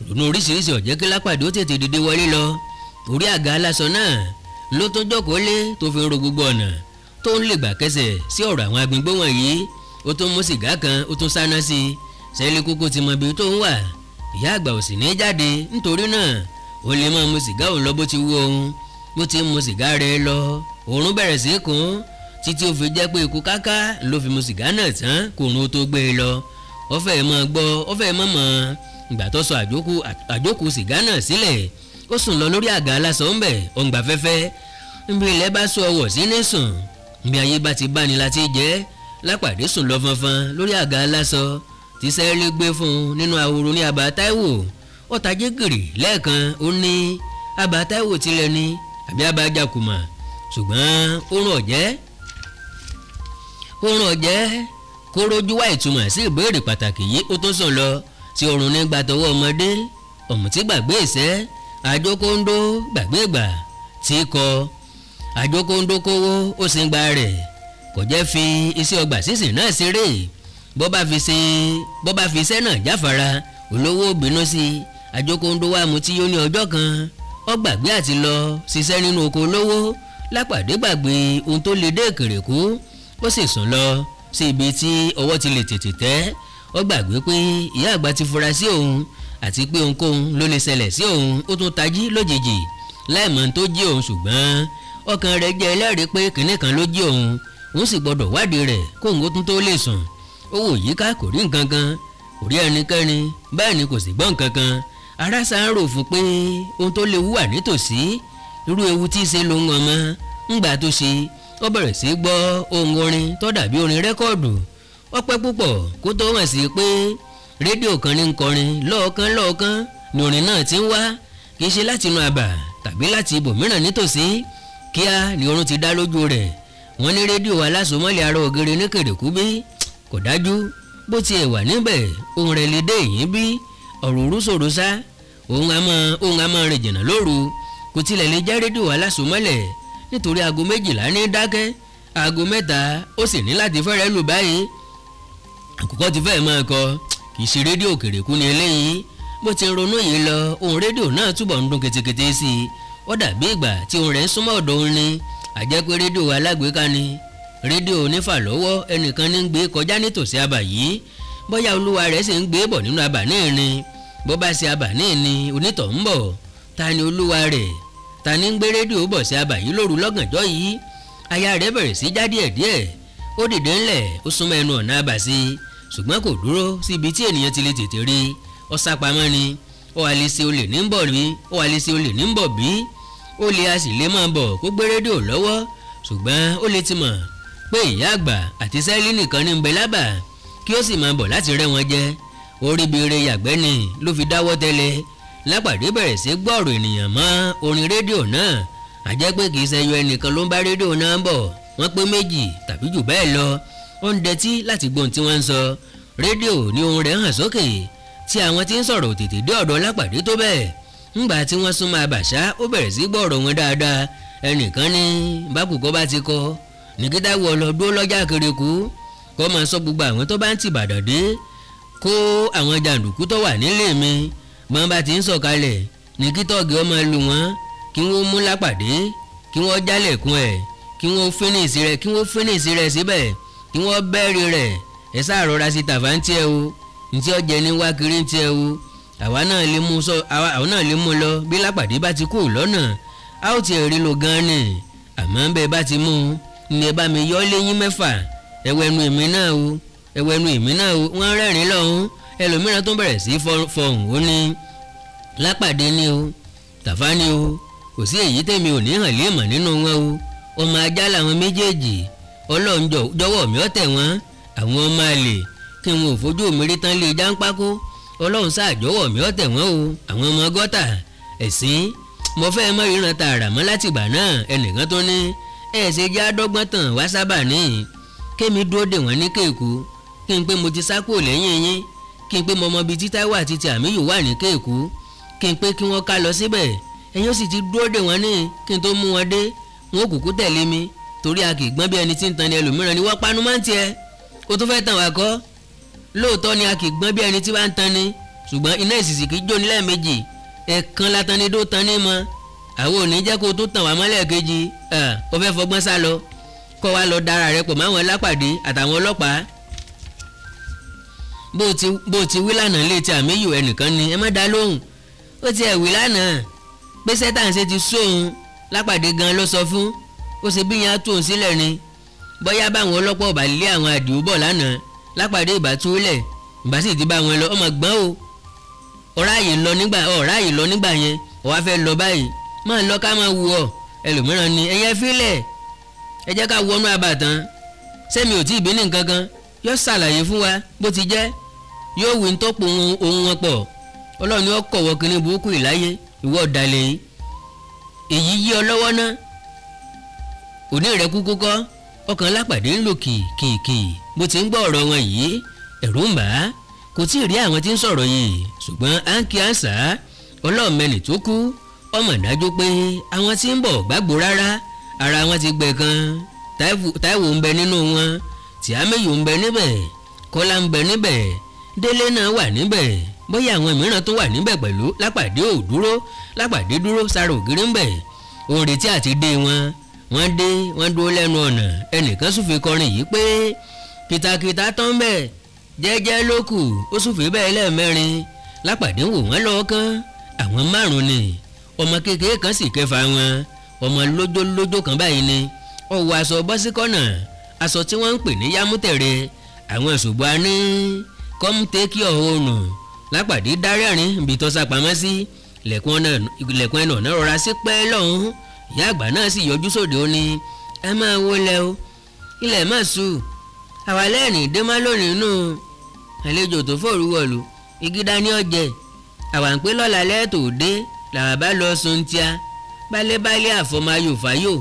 ronú oríṣiríṣi ọ̀jẹ́ kí Lápàdé ó tètè dìde wọlé lọ. orí àga aláṣọ náà ló tó jókòó lé tó fi ń ro gbogbo ọ̀nà tó ń lè gbà kẹsẹ̀ sí ọ̀rọ̀ àwọn agbègbè wọ̀nyí. ó tún mú sìgá kan ó tún sáná sí i. Sẹ́lí kúkú ti mọ ibi tó ń wà. ìyá àgbà ò sì ní jáde nítorí náà ó lè máa mu sìgá òun lọ bó ti wú òun. bó ti ń mu sìgá rẹ̀ lọ òórùn bẹ̀rẹ̀ sí í kùn títí ó fi jẹ́ pé ikú káká ló fi mu sìgá náà tán kòrun tó gbé e lọ. ó fẹ́ mọ́ gbọ́ ó fẹ́ mọ́ ìgbà tó sọ àjókù sìgá náà sílẹ̀ ó sùn lọ lórí àga aláṣọ ń bẹ̀ ó ń gbà fẹ́fẹ́. níbi ilẹ̀ bá sọ ọwọ́ sí ní sùn bí ayé bá ti bá ni láti jẹ́. Lápàdé sùn lọ fanfan lórí àga aláṣọ tí Sẹ́lí gbé fún un nínú ahoro ní Àbá Táíwò. ó tají gìrì lẹ́ẹ̀kan ó ní Àbá Táíwò tilẹ̀ ni àbí Àbá Jákùmá ṣùgbọ́n oorun ọ̀jẹ́ kó rojú wá ìtumọ̀ sí ìbéèrè pàtàkì yìí ó tó sùn lọ tí oorun ní gba tọwọ́ ọmọdé ọ̀mùtí gbàgbé ìṣẹ́ àjókòndó gbàgbé ìgbà tí kọ àjókòndó kówó ó sì ń gba rẹ̀ kò jẹ́ fi iṣẹ́ ọgbà sísìn náà ṣeré bó bá fi iṣẹ́ náà jáfara olówó bínú sí àjókòndó wa mutí yó ní ọjọ́ kan ó gbàgbé àti lọ ṣiṣẹ́ nínú oko olówó. Lápàdé gbàgbé ohun tó lè dé Ìkèrèkú ó sì sùn lọ sí ibi tí ọwọ́ ti lè tètè tẹ́. ó gbàgbé pé ìyá àgbà ti fura sí òun àti pé ohunkóhun ló lè ṣẹlẹ̀ sí òun. ó tún tají lójijì láìmọ̀ tó jí òun ṣùgbọ́n ọkàn rẹ̀ jẹ́ ẹlẹ́rìí pé kìnìún kan ló jí òun sì gbọ́dọ̀ wádìí rẹ̀ kóun ó tún tó lè sùn. ó wò yíká kò rí nǹkan kan kò rí ẹnikẹ́ni bẹ́ẹ̀ ni kò sì gbọ́ nǹkan kan. ara sáà ń rò fún pé ohun tó léwu wà nítòsí irú ewu tí í ṣe ló ń wọn mọ́. ńgbà tó ṣe ó bẹ̀rẹ̀ sí gbọ́ ohun orin tó dàbí orin rẹ́kọ̀dù. ó pẹ́ púpọ̀ kó tó hàn sí pé rédíò kan ní ń kọrin lọ́ọ̀kan ni orin náà ti ń wá kì í ṣe láti inú àbà tàbí láti ibòmíràn nítòsí. kíá ni oorun ti dá lójú rẹ̀. wọ́n ní rédíò alásomọ́lẹ̀ ara ògiri ní Kèrèkú bí kò dájú bó tiẹ̀ wà níbẹ̀ ohun rẹ̀ lè dé èyí bí ọ̀rọ̀ òru ṣòro sá. ohun a máa rìn jìnnà lóru kò tilẹ̀ lè jẹ́ rédíò alásomọ́lẹ̀ nítorí aago 12 ní dákẹ́ aago 3 ó sì ní láti fẹ́rẹ̀ lù báyìí. àkùkọ ti fẹ́ẹ̀ máa kọ kì í ṣe rédíò Kèrèkú ni eléyìí. bó ti ronú yìí lọ ohun rédíò náà túbọ̀ ń dún ketekete sí i. ó dàbí ìgbà tí ohun rẹ̀ ń súnmọ́ ọ̀dọ̀ òun ni àjẹpé rédíò alágbèéká ni. rédíò onífàlọ́wọ́ ẹnìkan ní ń gbé kọjá nítòsí abà yìí bóyá olúwa rẹ̀ sì ń gbé bọ̀ nínú abà náà ni. bó bá ṣe abà náà ni onítọ̀ ń bọ̀ ta ni olúwa rẹ̀ ta ni ń gbé rédíò bọ̀ sí abà yìí lóru lọ́gànjọ́ yìí. aya rẹ̀ bẹ̀rẹ̀ sí já díẹ̀díẹ̀ ó dìde ńlẹ̀ ó súnmọ́ ẹnu ọ̀nà abà sí i ṣùgbọ́n kò dúró síbi tí ènìyàn ti lè tètè rí. ó sápamọ́ ni ó wà lè ṣe olè ní ń bọ̀ bí ó lè a sì lè máa bọ̀ kó gbé rédíò lọ́wọ́ ṣùgbọ́n ó lè ti mọ̀ pé ìyá àgbà àti Sẹ́lí nìkan ní ń bẹ lábà kí ó sì máa bọ̀ láti rẹ́ wọn jẹ. orí bire yàgbẹ́ ni ló fi dáwọ́ tẹ́lẹ̀. Lápàdé bẹ̀rẹ̀ sí gbọ́rọ̀ ènìyàn mọ́ orin rédíò náà àjẹ́ pé kì í ṣẹyọ ẹnìkan ló ń bá rédíò náà bọ̀ wọ́n pé méjì tàbí jù bẹ́ẹ̀ lọ. ó ń dẹtí láti gbóhùn tí wọ́n ń sọ. rédíò ní ohùn rẹ̀ hàn sókè tí àwọn tí ń sọ̀rọ̀ tètè dé ọ̀dọ̀ Lápàdé tó bẹ́ẹ̀. ńgbà tí wọ́n súnmọ́ àbàṣá ó bẹ̀rẹ̀ sí gbọ́rọ̀ wọn dáadáa. ẹnìkan ní bákùkọ́ bá ti kọ ní kí Táíwò lọ dúró lọ́jà Kèrèkú kó máa sọ gbogbo àwọn tó bá ń tìbàdàn dé kó àwọn jàǹdùkú tó wà nílé mi bọ́n bá ti ń sọ̀kalẹ̀ ní kí tọ́ọ̀gì ọmọ lu wọn kí wọ́n mú Lápàdé kí wọ́n jálẹ̀kùn ẹ̀ kí wọ́n fínísì rẹ̀ síbẹ̀ kí wọ́n bẹ́ẹ̀rì rẹ̀ ẹ sáà rọra sí tàfà ń tiẹ̀ o ntí ọ̀jẹ̀ ní wá kiri ń tiẹ̀ o àwọn náà lè mú lọ bí Lápàdé bá ti kú lọ́nà a ó ti rí lo gan ni àmọ́ bẹ́ẹ̀ bá ti mú ni ẹ bá mi yọ́ léyìn 6 ẹwẹ́nu èmi náà o wọ́n rẹ́rìn lọ́hún ẹlòmíràn tó bẹ̀rẹ̀ sí fọhùn ó ní Lápàdé ni o Tàfá ni o kò sí èyí tèmi ò ní hàn léèmọ̀ nínú wọn o ọmọ ajá làwọn méjèèjì Ọlọ́run jọ̀wọ́ mi ọ̀tẹ̀ wọn àwọn ọmọ àlè kí wọn ò fojú mi rí tán lé jáńpákó Ọlọ́run ṣàjọwọ́ mi ọ̀tẹ̀ wọn o àwọn ọmọ gọ́tà ẹ̀sìn mo fẹ́ mọ́ ìran tààrà mọ́ látìgbà náà ẹnìkan tó ní ṣe jẹ́ àdọ́gbọ́n tàn wá sábà ní kémi dúró dè wọ́n ní Kéèkó kí n pé mo ti sá kúrò lẹ́yìn yín kí n pé mo mọ ibi tí Táíwò àti ti Àmíyù wà ní Kéèkó kí n pé kí wọ́n ká lọ síbẹ̀ ẹ̀yin ó sì ti dúró dè wọ́n ní kí n tó mú wọn dé wọn ò kúkú tẹ̀lé mi torí a kì í gbọ́n bí ẹni tí ń tan ni ẹlòmíràn ni wọ́n panu máa ń tiẹ̀ kó tó fẹ́ tàn wá kọ́ lóòótọ́ ni a kì í gbọ́n bí ẹni tí wọ́n ń tan ni ṣùgbọ́n iná ìsìsì kì í jó ní lẹ́ẹ̀mejì ẹ̀ẹ̀kan latanidó tan ní mọ́ àwọn ò ní jẹ́ kó tó tàn wá mọ́lẹ̀ kejì ó fẹ́ fọgbọ́n sá lọ kó wá lọ dára rẹ̀ pọ̀ máwọn Lápàdé àtàwọn ọlọ́pàá bó ti wí lánàá létí Àmíyù ẹnìkan ni ẹ má dá lóhùn ó ti ẹ̀ wí lánàá pé sẹ́tàǹṣe ti sóhun Lápàdé gan ló sọ fún ó ṣe bí yẹn á tún sílẹ̀ ni bóyá báwọn ọlọ́pàá ọba lé àwọn àdìó bọ̀ lánàá Lápàdé ìbá túlẹ̀ ìbá sì ti bá wọn lọ ọmọ gbọ́n o ọ̀ráàyè lọ nígbà yẹn ọ̀wá fẹ́ lọ báyìí máa lọ ká máa wù ọ́ ẹlòmíràn ni ẹ̀yẹ fílẹ̀ ẹ jẹ́ ká wọnú àbàtàn sẹ́mi ò tí ì bí ní nǹkan kan yóò ṣàlàyé fún wa bó ti jẹ́ yóò wí tó pò ohun wọn pọ̀ Ọlọ́run ni ó kọ̀wọ́ kínní burúkú ìláyé ìwọ ọ̀dàlẹ̀ yìí èyí yí ọ lọ́wọ́ ná òní rẹ̀ kúkú kọ́ ọkàn Lápàdé ń lò kìkìkì bó ti ń gbọ́ ọ̀rọ̀ wọn yìí ẹ̀rù ń bà á kò tí ì rí àwọn tí ń sọ̀rọ̀ yìí ṣùgbọ́n à ń kí àṣà ọlọ́ọ̀mẹ́nì tó kú ọmọ ìdájọ́ pé àwọn tí ń bọ̀ gbàgbó rárá ara wọn ti gbẹ kan Táíwò ń bẹ nínú wọn tí Àmíyù ń bẹ níbẹ̀ Kọ́lá ń bẹ níbẹ̀ Délé náà wà níbẹ̀ bóyá àwọn mìíràn tó wà níbẹ̀ pẹ̀lú Lápàdé dúró sára ògiri ń bẹ̀ òun retí àti dé wọ́n dúró lẹ́nu ọ̀nà ẹnìkan súnfẹ́ kọrin yìí pé kìtàkìtà tán bẹ̀ jẹ́jẹ́ ló kù ó súnfẹ́ bẹ́ẹ̀ lẹ́ẹ̀mẹ́rin Lápàdé ń wò wọ́n lọ́ọ̀kan àwọn 5 ni ọmọ kékeré kan sì kẹfà wọn ọmọ lójó kan báyìí ni ó wọ aṣọ bọ́síkọ́nà aṣọ tí wọ́n ń pè ní yámútẹ̀rẹ̀ àwọn ṣùgbọ́n a ní come take your own Lápàdé dárẹ́rìn ibi tó sápamọ́ sí ilẹ̀kùn ẹnu ọ̀nà rọra sí pẹ́ lọ́hùn ìyá àgbà náà sì yọjú sóde ó ní ẹ máa wọlé o ilẹ̀ má sùn àwa lẹ́rìn dé má lónìí nù àlejò tó fòrú wọ̀lú igi dání ọ̀jẹ̀ àwa ń pé lọ́la lẹ́ẹ̀tò dé làwọn bá lọ sun tíá bálébálé àfọmáyò fáyò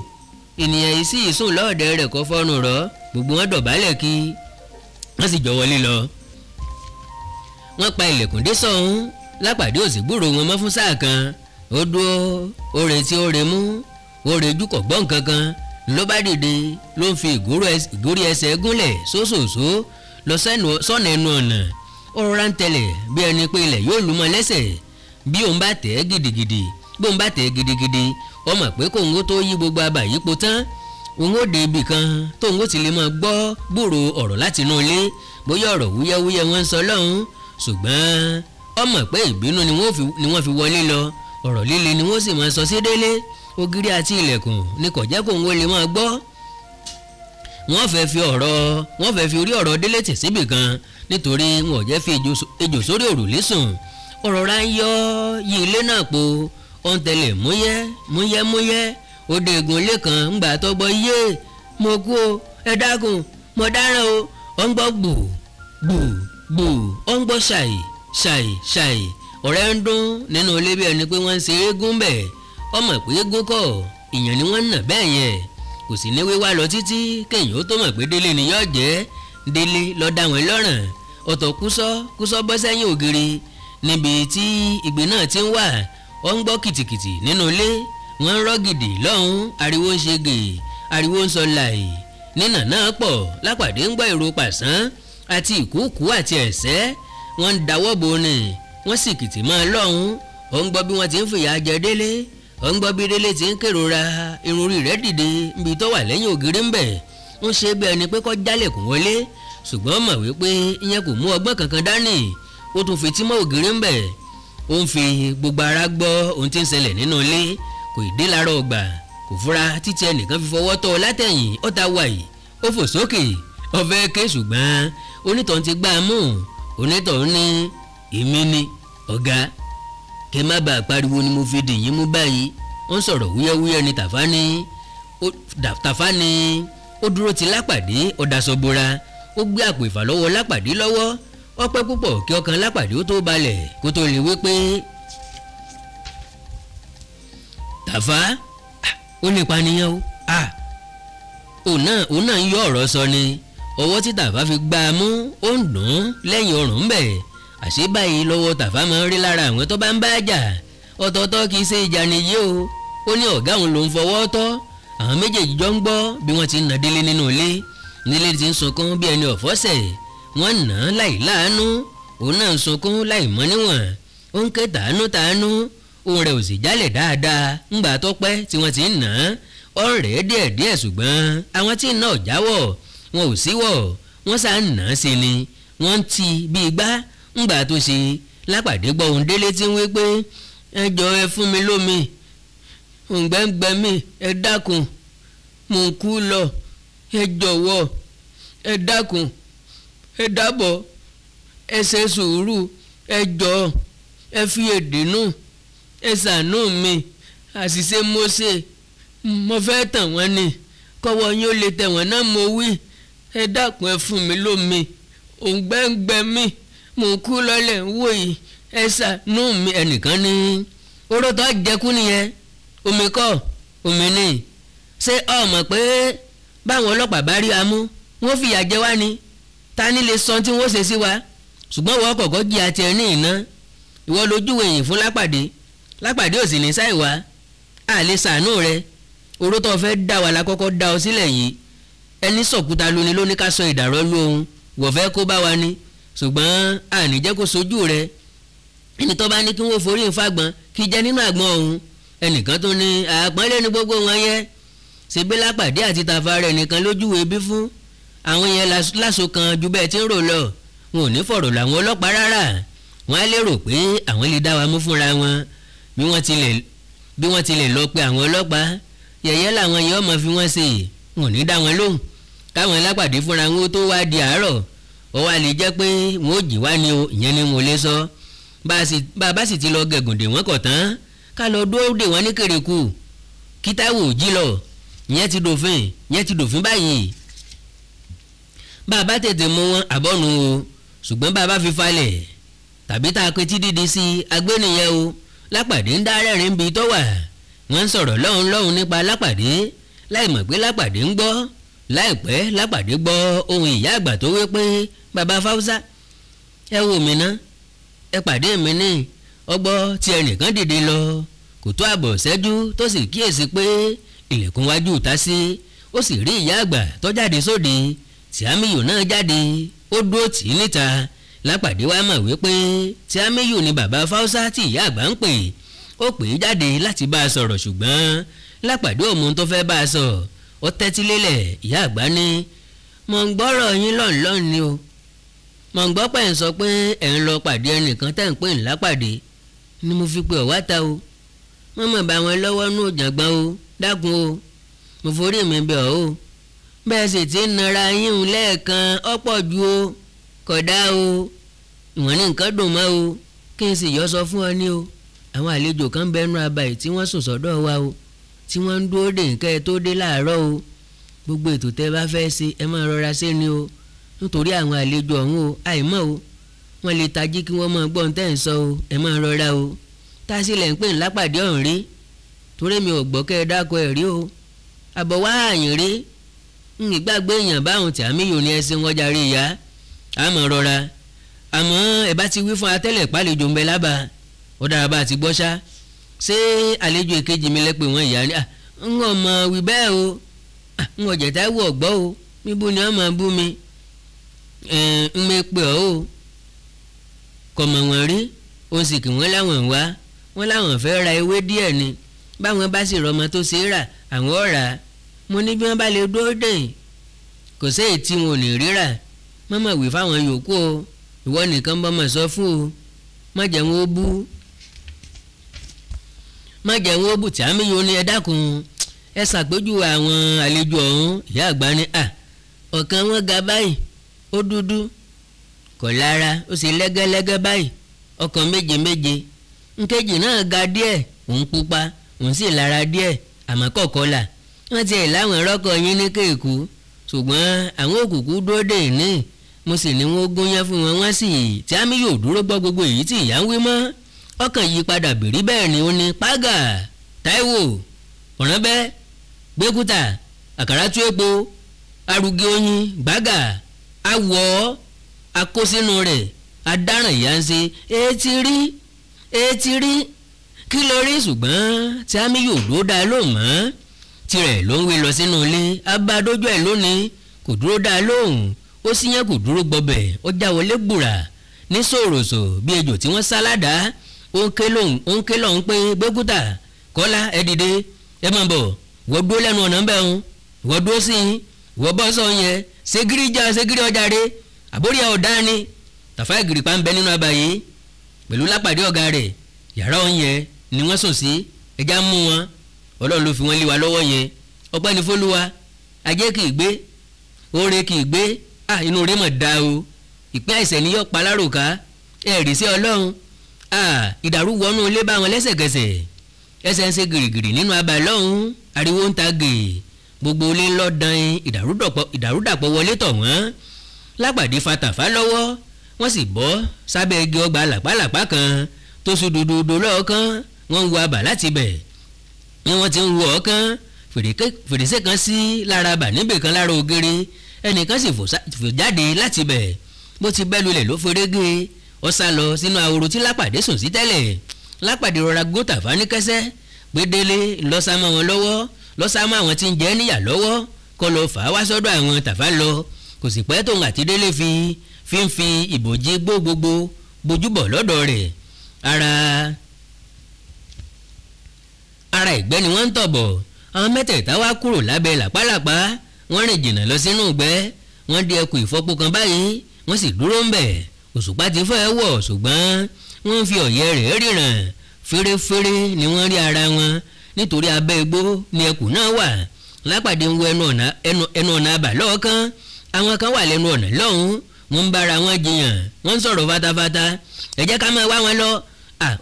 ènìyàn yìí sì sùn lọ́ọ̀dẹ rẹ̀ kọ́ fọ́rùn rọ́ gbogbo wọn dọ̀bálẹ̀ kí wọ́n sì jọ wọlé lọ. wọ́n pa ilẹ̀kùn dé sọ̀hún Lápàdé ò sì gbúrò wọn mọ́ fún sáà kan ó dúró ó retí ó remú ó rejú kọ̀ gbọ́n kankan ló bá dìde ló ń fi ìgórí ẹsẹ̀ gúnlẹ̀ sósòsó lọ sọ́nà ẹnu ọ̀nà ó rọra ń tẹ̀lẹ̀ bí ẹni pé ilẹ̀ yóò lù mọ́ lẹ́sẹ̀ bí òun bá tẹ̀ ẹ́ gidigidi ó mọ̀ pé kóun ó tó yí gbogbo abà yípo tán òun ó dé ibì kan tóun ó ti lè máa gbọ́ gbòòrò ọ̀rọ̀ láti inú ilé bóyá ọ̀rọ̀ wúyẹ́wúyẹ́ wọn ń sọ lọ́hùn ṣùgbọ́n ó mọ̀ pé ìbínú ni wọ́n fi wọlé lọ ọ̀rọ̀ líle ni wọ́n sì máa sọ sí Délé ògiri àti ilẹ̀kùn ni kò jẹ́ kóun ó lè máa gbọ́ wọ́n fẹ́ fi orí ọ̀rọ̀ Délé tì síbì kan nítorí wọn ò jẹ́ fi ejò sórí òrùlé sùn ọ̀rọ̀ ra ń yọ yí ilé náà po ó ń tẹ̀lé múyẹ́ ó dé egun ilé kan ńgbà tó gbọ́ yé mo kú o ẹ dákun mo dáràn o ó ń gbọ́ gbù ó ń gbọ́ ṣàì ọ̀rẹ́ ń dún nínú ilé bí ẹni pé wọ́n ń ṣe eégún bẹ̀ ó mọ̀ pé eégún kọ́ ìyàn ni wọ́n ń nà bẹ́ẹ̀ yẹn kò sì ní wíwá lọ títí kéèyàn ó tó mọ̀ pé Délé ni yóò jẹ́ Délé lọ dá wọn lọ́rùn ọ̀tọ̀ kúsọ́ bọ́ sẹ́yìn ògiri níbi tí ìgbín náà ti ń wà ó ń gbọ́ kìtìkìtì nínú ilé wọ́n ń rọ́ gidi lọ́hùn ariwo ń ṣe gè ariwo ń sọ láì nínà náà pọ̀ Lápàdé ń gbọ́ ìró pàṣán àti ìkúùkú àti ẹ̀sẹ́ wọ́n ń dáwọ́ bo ni wọ́n sì kìtì máa lọ́hùn ó ń gbọ́ bí wọ́n ti ń fìyà jẹ Délé ó ń gbọ́ bí Délé ti ń kérora irun orí rẹ̀ dìde níbi tó wà lẹ́yìn ògiri ń bẹ̀ ń ṣe bí ẹni pé kó jálẹ̀kùn wọlé ṣùgbọ́n mọ̀ wípé ìyẹn kò mú ọgbọ́n kankan dání ó tún fi tí mọ́ ògiri ń bẹ̀ ó ń fi gbogbo ara gbọ́ ohun tí ń ṣẹlẹ̀ nínú ilé kò ì dé lára ọgbà kò fura títí ẹnìkan fi fọwọ́ tọ́ ọ látẹ̀yìn ó ta wàyí ó fò sókè ó fẹ́ ké ṣùgbọ́n onítọ̀hún ti gbá a mú onítọ̀hún ní èmi ni ọ̀gá kẹ má bàa pariwo ni mo fi dì yín mú báyìí ó ń sọ̀rọ̀ wúyẹ́wúyẹ́ ni Tàfá ni ó dúró ti Lápàdé ó daṣọ bora ó gbé àpò ìfàlọ́wọ́ Lápàdé lọ́wọ́ ó pẹ́ púpọ̀ kí ọkàn Lápàdé ó tó balẹ̀ kó tó lè wí pé Tàfá ó lè pànìyàn o òun náà ń yọ ọ̀rọ̀ sọ ni ọwọ́ tí Tàfá fi gbá a mú ó ń dùn ún lẹ́yìn ọrùn ń bẹ̀ àṣé báyìí lọ́wọ́ Tàfá máa ń rí lára àwọn tó bá ń bá jà ọ̀tọ̀ọ̀tọ̀ kì í ṣe ìjà nìyí o ó ní ọ̀gá òun ló ń fọwọ́ tọ́ àwọn méjèèjì jọ ń gbọ́ bí wọ́n ti ń nà Délé nínú ilé nílé ti ń sunkún bí ẹni ọ̀fọ́sẹ̀ wọ́n nà án láì láàánú òun náà ń sunkún láì mọ́ níwọ̀n ó ń ké tàánú ohùn rẹ̀ ò sì jálẹ̀ dáadáa ńgbà tó pẹ́ tí wọ́n ti ń nà án ọ̀rẹ́ díẹ̀díẹ̀ ṣùgbọ́n àwọn tí ń nà ọ̀jáwọ̀ wọn ò síwọ̀ wọ́n sá ń nà án sí ni wọ́n ń ti bí igbá ńgbà tó ṣe Lápàdé gbọ́ ohùn Délé tí ń wí pé ẹ jọ̀ọ́ ẹ fún mi lómi òǹgbẹ́ngbẹ́ mi ẹ dákun mò ń kú lọ ẹ jọ̀wọ́ ẹ dákun ẹ dábọ̀ ẹ ṣe sùúrù ẹ jọ̀ọ́ ẹ fi èdè nù ẹ ṣàánú mi àṣìṣe mo ṣe mo fẹ́ tàn wọ́n ni kọ́wọ́ yín ó lè tẹ̀ wọ́n náà mo wí ẹ dákun ẹ fún mi lómi òǹgbẹ́ngbẹ́ mi mò ń kú lọ́lẹ̀ ń wò yìí ẹ ṣàánú mi ẹnìkan ní orótọ́ jẹ́kú nìyẹn omi kọ́ omi ní ṣé o mọ̀ pé báwọn ọlọ́pàá bá rí amú wọ́n fìyà jẹ wá ni ta ni lè sọ tí wọ́n ṣe sí wa ṣùgbọ́n wọ́n kọ̀kọ́ jí àti ẹ̀ ní iná ìwọ lójú èyìn fún Lápàdé ò sì ní sáì wá a lè ṣàánú rẹ orótọ́ fẹ́ dá wa la kọ́kọ́ dá ọ sílẹ̀ yìí ẹni sọ̀kúta lóni ló ní ká sọ ìdàrọ́ lu ohun wọ́n fẹ́ kó bá wa ni ṣùgbọ́n àní jẹ́ kó sojú rẹ ẹni tó bá ní kí wọ́n forí ìfagbọ́n kí jẹ́ nínú àgbọn ọ̀hún ẹnìkan tó ní àpọ́nlé ní gbogbo wọn yẹ ṣebí Lápàdé àti Tàfá rẹ̀ nìkan lójúwe bí fún àwọn yẹn láṣọ kan ju bẹ́ẹ̀ tí ń rò lọ wọn ò ní fọ̀rọ̀ làwọn ọlọ́pàá rárá wọn á lérò pé àwọn lè dá wa mú fúnra wọn bí wọ́n tilẹ̀ lọ pé àwọn ọlọ́pàá yẹ̀yẹ́ làwọn yẹn ọmọ fi wọ́n ṣe wọn ò ní dá wọn lóhùn káwọn Lápàdé fúnra wọn tó wá di àárọ̀ ó wá lè jẹ́ pé wọn ò jì wá ní o ìyẹn ni mo lè sọ bá a bá sì ti lọ gẹ̀gùn dè wọ́n kọ̀ tán ká lọ dúró dè wọ́n ní kèrèkù kí Táíwò jí lọ ìyẹn ti dòfin báyìí bá a bá tètè mú wọn àbọ̀nù o ṣùgbọ́n bá a bá fi falẹ̀ tàbí tá a pe tí dídí sí agbénìyẹn o Lápàdé ń dá rẹ́rìn bí tó wà wọ́n ń sọ̀rọ̀ lọ́hùn nípa Lápàdé láì mọ̀ pé Lápàdé ń gbọ́ láìpẹ́ Lápàdé gbọ́ ohun ìyá àgbà tó wí pé bàbá Fáúsá ẹ wò mí ná ẹ pàdé mi ní ọgbọ́ tí ẹnìkan dìde lọ kò tó àbọ̀ ṣẹ́jú tó sì kíyèsí pé ilẹ̀kùn wájú ta sí ó sì rí ìyá àgbà tó jáde sóde Tìámíyù náà jáde ó dúró tì í níta Lápàdé wá mọ̀ wípé Tìámíyù ni bàbá Fáúsá tí ìyá àgbà ń pè ó pè é jáde láti bá a sọ̀rọ̀ ṣùgbọ́n Lápàdé ò mọ ohun tó fẹ́ bá a sọ ó tẹ́tí lélẹ̀ ìyá àgbà ní mọ̀ ń gbọ́rọ̀ yín lọ́nlọ́n ni o mọ̀ ń gbọ́ pẹ̀ ń sọ pé ẹ̀ ń lọ pàdé ẹnìkan tẹ̀ ń pè ń Lápàdé ni mo fi pe ọ̀wá ta o mọ̀mọ́ bá wọn lọ́wọ́ nú òjàgbọ́n o dákun o mo forí mi bẹ̀ ọ́ o bẹ́ẹ̀ sì ti ń nara yín lẹ́ẹ̀kan ọ̀pọ̀ ju o kódà o ìwọ̀n ní nǹkan dùn mọ́ o kí n sì yọ sọ fún ọ ní o àwọn àlejò kan bẹnu abayì tí wọ́n sùn sọ́dọ̀ wa o tí wọ́n ń dúró dè nǹkan ẹ tó dé láàárọ̀ o gbogbo ètò tẹ́ bá fẹ́ ṣe ẹ máa rọra ṣe ni o nítorí àwọn àlejò ọ̀hún o àìmọ̀ o wọ́n lè tají kí wọ́n máa gbọ́n tẹ́ ń sọ o ẹ máa rọra o tá a sì lẹ̀ ń pè ń Lápàdé ọ̀hún rí torí mi ò gbọ́ kẹ́ ẹ dákọ̀ ẹ̀ rí o àbọ̀ wá àyìn rí ń gbàgbé èèyàn báwọn Tìámíyù ni ẹ ṣe wọ́n jarí ìyá a máa rọra àmọ́ ẹ bá ti wí fún atẹ́lẹ̀ pálejò ń bẹ lába ó dára bá a ti gbọ́ ṣá ṣé àlejò èkejì mi lẹ́pẹ̀ wọ́n ìyá ni ń wọ́n mọ̀ wí bẹ́ẹ̀ o ń wọ́n jẹ̀tá wọ̀ gbọ́ o níbo ni wọ́n máa bú mi ń mẹ́ pé ọ́ o kọ̀ mọ̀ wọ́n rí òun sì kì wọ́n láwọn wá wọ́n láwọn fẹ́ ra ewé díẹ̀ ni báwọn bá sì rọmọ tó ṣe é rà àwọn ọ̀rà mo ní bí wọ́n bá lè dúró dẹ̀yìn kò sí èyí tí wọn ò ní rírà mọ́mọ́ wí fáwọn yòókù o ìwọ nìkan bọ́mọ̀ sọ fún o má jẹ́ wọn ó bú má jẹ́ wọn ó bù tí àmì yóò ní ẹ dákun ẹ ṣàpèjúwe àwọn àlejò ọ̀hún. ìyá àgbà ní ọ̀kan wọn ga báyìí ó dúdú kò lára ó sì lẹ́gẹ́lẹ́gẹ́ báyìí ọkàn méje méje nkejì náà ga díẹ̀ òun pupa òun sì lára díẹ̀ àmọ́ kọ̀ọ̀kọ́ là wọ́n ti ẹ̀ láwọn ẹ̀rọ́kọ̀ yín ní kéèkú ṣùgbọ́n àwọn òkùnkùn dúró dè ní mo sì ní wọ́n gúnyán fún wọn wọ́n sì tí àmì yóò dúró gbọ́ gbogbo èyí tí ìyá ń wí mọ́ ọkàn yí padà bèrí bẹ́ẹ̀ ni ó ní págà Táíwò ọ̀rànbẹ́ gbẹ́kúta àkàrà tú epo arúgẹ oyin gbága awọ akó sínú rẹ̀ adáràn ìyá ń ṣe etí rí kí ló rí ṣùgbọ́n tí àmì yóò dúró dá lóhùn mọ́ tirẹ̀ ló ń wé lọ sínú ilé abádójú ẹ̀ lónìí kò dúró dá lóhùn ó sì yẹn kò dúró gbọbẹ̀ ó já wọlé gbùrà ní sòròsò bí ejò tí wọ́n sáládàá ó ń ké lọ́hùn pé gbẹ́kúta Kọ́lá ẹ dìde ẹ máa bọ̀ wọ́n dúró lẹ́nu ọ̀nà ń bẹ̀ ń wọ́n dúró sí i wọ́n bọ́ sọ yẹn ségírí ọjà rẹ àbórí ẹ̀ ọ̀dá ni Tàfá Ìgìrìpá ń bẹ nínú abayé pẹ̀lú Lápàdé ọ̀gá rẹ̀ yàrá òun yẹn ni wọ́n sùn sí ẹja mú wọn Ọlọ́run ló fi wọ́n lé wa lọ́wọ́ yẹn ọpẹ́ ní fÓlúwa ajé kì í gbé oore kì í gbé inú rẹ̀ mọ̀ dá o ìpín àìsàn ni yóò pa láròká ẹ̀rí sí Ọlọ́run ìdàrú wọnú ilé bá wọn lẹ́sẹ̀kẹsẹ̀ ẹsẹ̀ ń ṣe gìrìgìrì nínú abà lọ́hùn ariwo ń ta gè gbogbo ilé lọ́dàn ìdàrúdàpọ̀ wọlé tọ̀ wọ́n Lápàdé fa Tàfá lọ́wọ́ wọ́n sì bọ́ sábẹ́ igi ọgbà làpálàpá kan tó sùn dòdòdò lọ́ọ̀kan wọ́n ń wo abà láti bẹ̀ ni wọ́n ti ń wo ọ̀kan fèrèsé kan sí lára abà níbì kan lára ògiri ẹnìkan sì fò jáde láti bẹ̀ bó ti bẹ́ lulẹ̀ ló ferégé ó sá lọ sínú ahoro tí Lápàdé sùn sí tẹ́lẹ̀ Lápàdé rọra gún Tàfá ní kẹ́sẹ́ gbédélé lọ́sàmọ́ wọn lọ́wọ́ lọ́sàmọ́ àwọn tí ń jẹ́ níyà lọ́wọ́ kọ́ lọ fà á wá sọ́dọ̀ àwọn Tàfá lọ kò sì pẹ́ tóun àti délé fi ìbòjì gbogbo bojúbọ̀ lọ́dọ̀ rẹ̀ ara ìgbẹ́ ni wọ́n ń tọ̀bọ̀ àwọn mẹ́tẹ̀ẹ̀ta wá kúrò lábẹ́ làpálàpá wọ́n rìn jìnnà lọ sínú ìgbẹ́ wọ́n di ẹkùn ìfọ́pọ̀ kan báyìí wọ́n sì dúró ń bẹ̀ òṣùpá ti fẹ́ wọ̀ ṣùgbọ́n wọ́n fi ọ̀yẹ́ rẹ̀ ríran fèrèfèrè ni wọ́n rí ara wọn nítorí abẹ́ igbó ni ẹkùn náà wà Lápàdé ń wo ẹnu ọ̀nà abà lọ́ọ̀kan àwọn kan wà lẹ́nu ọ̀nà lọ́hùn wọ́n ń bára wọn jiyàn wọ́n ń sọ̀rọ̀ fatafata ẹ jẹ́ ká máa wá wọn lọ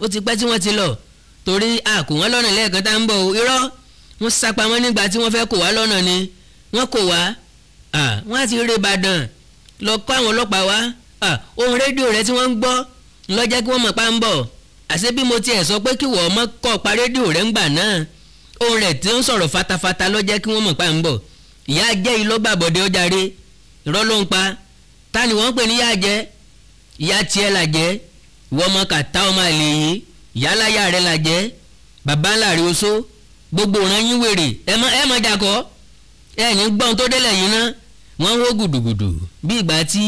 ó ti pẹ́ tí wọ́n ti lọ torí kò wọ́n lọ́nà lẹ́ẹ̀kan tá ń bọ̀ irọ́ wọ́n sápamọ́ nígbà tí wọ́n fẹ́ kó wá lọ́nà ni wọ́n kó wá wọ́n á ti rí Ìbàdàn lọ kọ́ àwọn ọlọ́pàá wá ohun rédíò rẹ tí wọ́n ń gbọ́ ló jẹ́ kí wọ́n mọ̀ pa ń bọ̀ àṣé bí mo tiẹ̀ sọ pé kí wọ́n mọ̀ kọ́ pa rédíò rẹ̀ ń gbà náà ohun rẹ̀ tí ń sọ̀rọ̀ fatafata ló jẹ́ kí wọ́n mọ̀ pa ń bọ̀ ìyá jẹ́ ìlú gbàbọ̀dé ọjàre irọ́ ló ń pa ta ni wọ́n ń pè ní ìyá jẹ́ ìyá tiẹ̀ là jẹ́ ìwọ ọmọ kàtá ọmọ àlè yìí ìyá láyà rẹ̀ là jẹ́ bàbá ńlá rẹ̀ oṣó gbogbo ìran yín wèrè ẹ mọ̀ dàkọ́ ẹ ní gbọ́n tó délẹ̀ yìí ná wọ́n ń wó gùdùgùdù bí ìgbà tí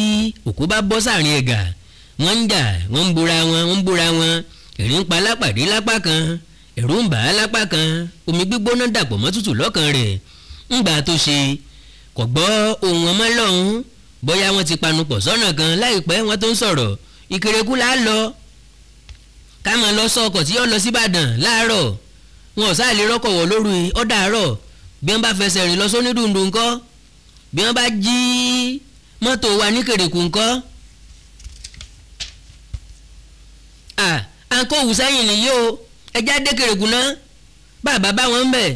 òkú bá bọ́ sáàrin ẹ̀gà wọ́n ń jà wọ́n ń búra wọn ẹ̀rín ń pa Lápàdé lápá kan ẹ̀rù ń bà á lápá kan omi gbígbóná dàpọ̀ mọ́ tútù lọ́kàn rẹ̀ ńgbà tó ṣe kò gbọ́ ohùn ọmọ lọ́hùn bóyá wọ́n ti panupọ̀ sọ́nà kan láìpẹ́ wọ́n tó ń sọ̀rọ̀ Ìkẹrẹkú là á lọ ká máa lọ sọ ọkọ̀ tí yóò lọ sí Ìbàdàn láàárọ̀ wọn ò sáà lè rọ́kọ̀ wọ̀ lóru ọ̀dà àárọ̀ bí wọ́n bá fẹsẹ̀ rìn lọ sónídùndù ńkọ́ bí wọ́n bá jí mọ́tò wa ní Ìkẹrẹkú ńkọ́ à ń kó òwú sẹ́yìn nìyí o ẹja dé Ìkẹrẹkú náà bàbá bá wọn ń bẹ̀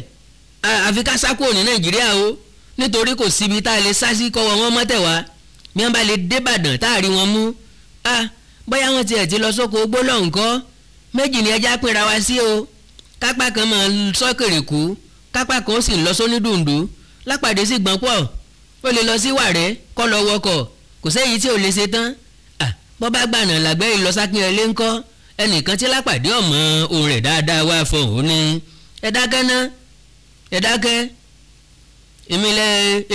àfi ká sá kúrò ní Nàìjíríà o nítorí kò síbi tá a lè sá sí kọ́wọ́ wọn mọ́tẹ̀ wá bí wọ́n bá lè dé Ìbàdàn tá a rí wọn mú bóyá wọ́n tiẹ̀ ti lọ sóko gbólọ̀ ńkọ́ méjì ni ẹja pínra wá sí o kápá kan máa sọ Ìkẹrẹkú kápá kan ó sì lọ sónídùndú Lápàdé sì gbọ́n pọ̀ ó lè lọ sí Wàrẹ́ kọ́ lọ wọkọ̀ kò sẹ́yìn tí ò lè ṣe tán bọ́ bá gbànà làgbẹ́ ìlọsákínyẹlé ńkọ́ ẹnìkan tí Lápàdé ọmọ ohun rẹ̀ dáadáa wá fọ òun ni ẹ dákẹ́ ná ẹ dákẹ́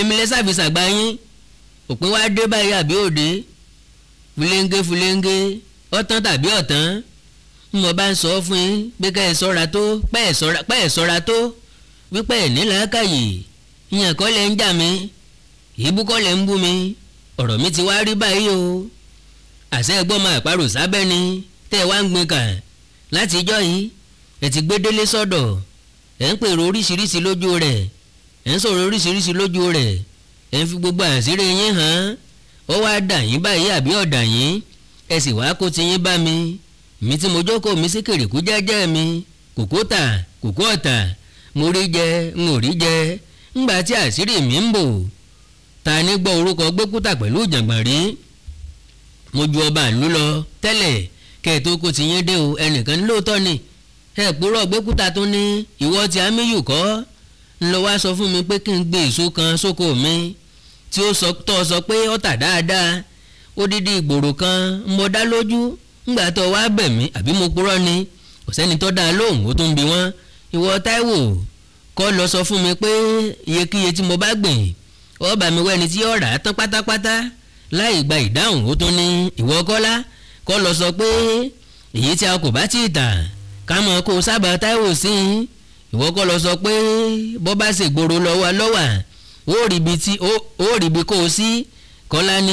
èmi lẹ sàfisà gbá yín òpin wá dé báyìí àbí òde fúlẹ́ńgé ọ̀tán tàbí ọ̀tán mo bá ń sọ fún yín pé ká ẹ sọ́ra tó pẹ́ ẹ sọ́ra tó wípé ẹ̀ nílàákàyè ìyàn kọ́ lẹ̀ ń jà mí ìbú kọ́ lẹ̀ ń bú mi ọ̀rọ̀ mi ti wá rí báyìí o àṣẹ ẹgbọ́n máa parò sábẹ́ ni tẹ́ ẹ wá ń gbin kàn láti ijọ́ yìí ẹ ti gbé délé sọ́dọ̀ ẹ̀ ń pèrò oríṣiríṣi lójú rẹ̀ ẹ̀ ń sọ̀rọ̀ oríṣiríṣi lójú rẹ̀ ẹ̀ ń fi gbogbo àṣírí yín hàn ó wá dà yín báyìí àbí ọ̀dà yín ẹ sì wá kó ti yín bá mi mi tí mo jókòó mi sí kèrèkú jẹ́jẹ́ mi kòkó tà kòkó ọ̀tà mo rí jẹ n ò rí jẹ ńgbà tí àṣírí mi ń bò ta ní gbọ́ orúkọ gbẹ́kúta pẹ̀lú ìjàngbọ̀n rí mo ju ọba ìlú lọ tẹ́lẹ̀ kẹ́ ẹ̀ tó kó ti yín dé o ẹnìkan lóòótọ́ ni ẹ purọ́ gbẹ́kúta tó ní ìwọ tí amíyù kọ́ ń lọ wá sọ fún mi pé kí n gbé èso kan sóko mi tí ó sọ pé ó tà dáadáa odidi ìgboro kan mo dá lójú ńgbà tó wá bẹ̀ mí àbí mo purọ́ ni kò sẹ́ni tó dá lóhùn ó tún bi wọ́n ìwọ Táíwò kọ́ lọ sọ fún mi pé iyekíye tí mo bá gbìn ó bá mi wẹ́ni tí ó rà á tán pátápátá láì gba ìdáhùn ó tún ní ìwọ Kọ́lá kọ́ lọ sọ pé èyí tí a kò bá tí ì tà ká mọ̀ kó sábà Táíwò sí i ìwọ kọ́ lọ sọ pé bọ́ bá ṣègboro lọ́wọ́ ó rí ibi kó o sí Kọ́lá ní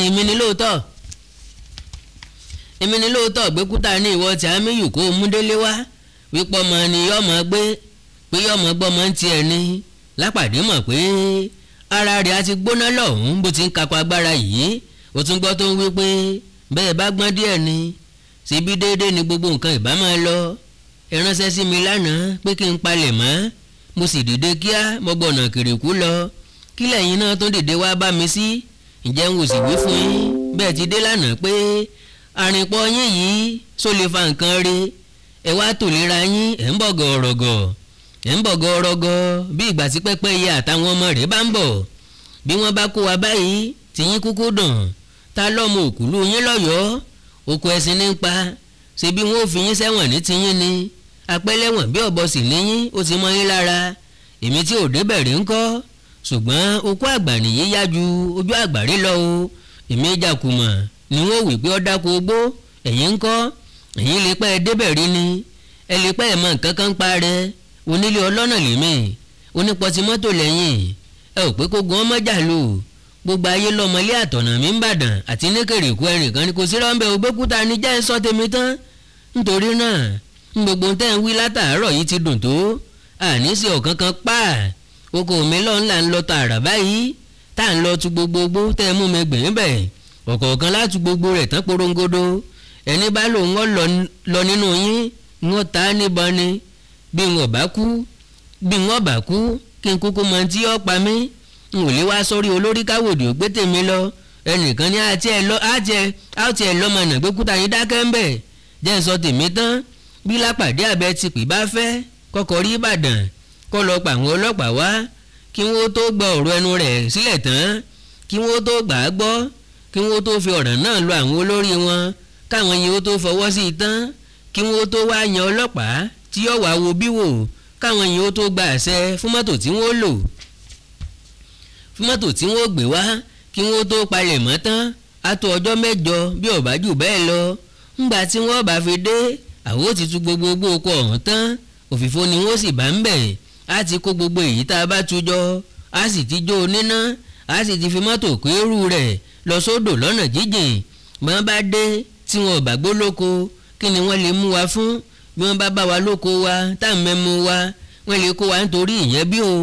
èmi ní lóòótọ́ gbẹ́kúta ní ìwọ tí amíyù kó o mú délé wá wípé ọmọ ni yọmọ gbé pé yọmọ gbọ́mọ ń tiẹ̀ ní Lápàdé mọ̀ pé ara rẹ̀ á ti gbóná lọ́hùn-ún bó ti ń kakọ agbára yìí ó tún gbọ́ tó ń wí pé bẹ́ẹ̀ bá gbọ́n díẹ̀ ni síbi déédéé ni gbogbo nǹkan ìbá máa lọ ẹ ránṣẹ́ sí mi lánàá pé kí n palẹ̀ mọ́ mo sì dìde kíá mo gbọ̀nà kìrìkú lọ kí lẹ́yìn náà tó dìde wá bá mi sí ǹjẹ́ n ò sì wí fún yín bẹ́ẹ̀ ti dé lánàá pé àrìnpọ̀ yín yìí só lè fa nǹkan rí ẹ wá tò lera yín ẹ̀ ń bọ̀gọ̀ ọ̀rọ̀gọ̀ bí ìgbà tí pẹ́pẹ́yẹ àtàwọn ọmọ rẹ̀ bá ń bọ̀ bí wọ́n bá kó wa báyìí tìyín kúkú dùn ta lọ́mọ òkúlù yín lọ́yọ̀ọ́ oko ẹ̀sìn ní pa ṣe bí wọ́n ò fi yín sẹ́wọ̀n ní tiyín ni apẹ́lẹ́wọ̀n bí ọ̀bọ sì léyìn ó ti mọ́ yín lára èmi tí ò débẹ̀ rí ńkọ́ ṣùgbọ́n okó àgbà nìyí yá ju ojú àgbàrí lọ o èmi jàkùmọ̀ ni wọ́n wí pé ó dáko ogbó ẹ̀yin ńkọ́ ẹ̀yin lè pẹ́ débẹ̀ rí ni ẹ lè pẹ́ mọ nǹkan kan pa rẹ onílé ọlọ́nà lèmi onípọ̀tì mọ́tò lẹ́yìn ẹ ò pé kó gan ọmọ jà lò gbogbo ayé lọ́mọlé àtọ̀nà mi ń bàdàn àti níkèrèkú ẹnìkan ni kò sí rọ́ńbẹ́ ògbékúta ní jẹ́ ń sọ tèmi tán nítorí náà gbogbo tẹ́ ń wí látàárọ̀ yìí ti dùn tó àní sí ọ̀kan kan pa oko mi lọ́n là ń lọ tààrà báyìí tá à ń lọ tu gbogbogbò tẹ́ mú mi gbìn bẹ̀ ọ̀kọ̀ọ̀kan láti gbogbo rẹ̀ tán porongodo ẹni bá lòun ọ̀ lọ nínú yín wọ́n ta á níbọn ni bí wọ́n bá kú kí n kúkú mọ tí ó pa mí n ò lè wá sórí olórí káwòdì ò gbé tèmi lọ ẹnìkan ní àti ẹ̀ lọ́mọnà gbẹ́kúta yín dákẹ́ ń bẹ̀ jẹ́ ń sọ tèmi tán bí Lápàdé àbẹ ti pè bá fẹ́ kọ́kọ́ rí Ìbàdàn kọ́ lọ pa àwọn ọlọ́pàá wá kí wọ́n tó gba ọ̀rọ̀ ẹnu rẹ̀ sílẹ̀ tán kí wọ́n tó gbà á gbọ́ kí wọ́n tó fi ọ̀ràn náà lọ àwọn olórí wọn káwọn yìí ó tó fọwọ́ sí i tán kí wọ́n tó wá yan ọlọ́pàá tí yóò wá wo bí wò káwọn yìí ó tó gba àṣẹ fún mọ́tò tí wọ́n lò fún mọ́tò tí wọ́n gbé wá kí wọ́n tó palẹ̀ mọ́ tán á tó ọjọ́ mẹ́jọ bí ó bá jù bẹ́ẹ̀ lọ ńgbà tí wọ́n bá fi dé àwọn ó ti tu gbogbo oko ọ̀hún tán òfìfo ni wọ́n sì bá ń bẹ̀ á ti kó gbogbo èyí tá a bá tu jọ á sì ti jó níná á sì ti fi mọ́tò kó eru rẹ̀ lọ sódò lọ́nà jíjìn bí wọ́n bá dé tí wọn ò bá gbó lóko kí ni wọ́n lè mú wa fún bí wọ́n bá wa lóko wa tá à ń mẹ́mu wa wọ́n lè kó wa nítorí ìyẹn bí o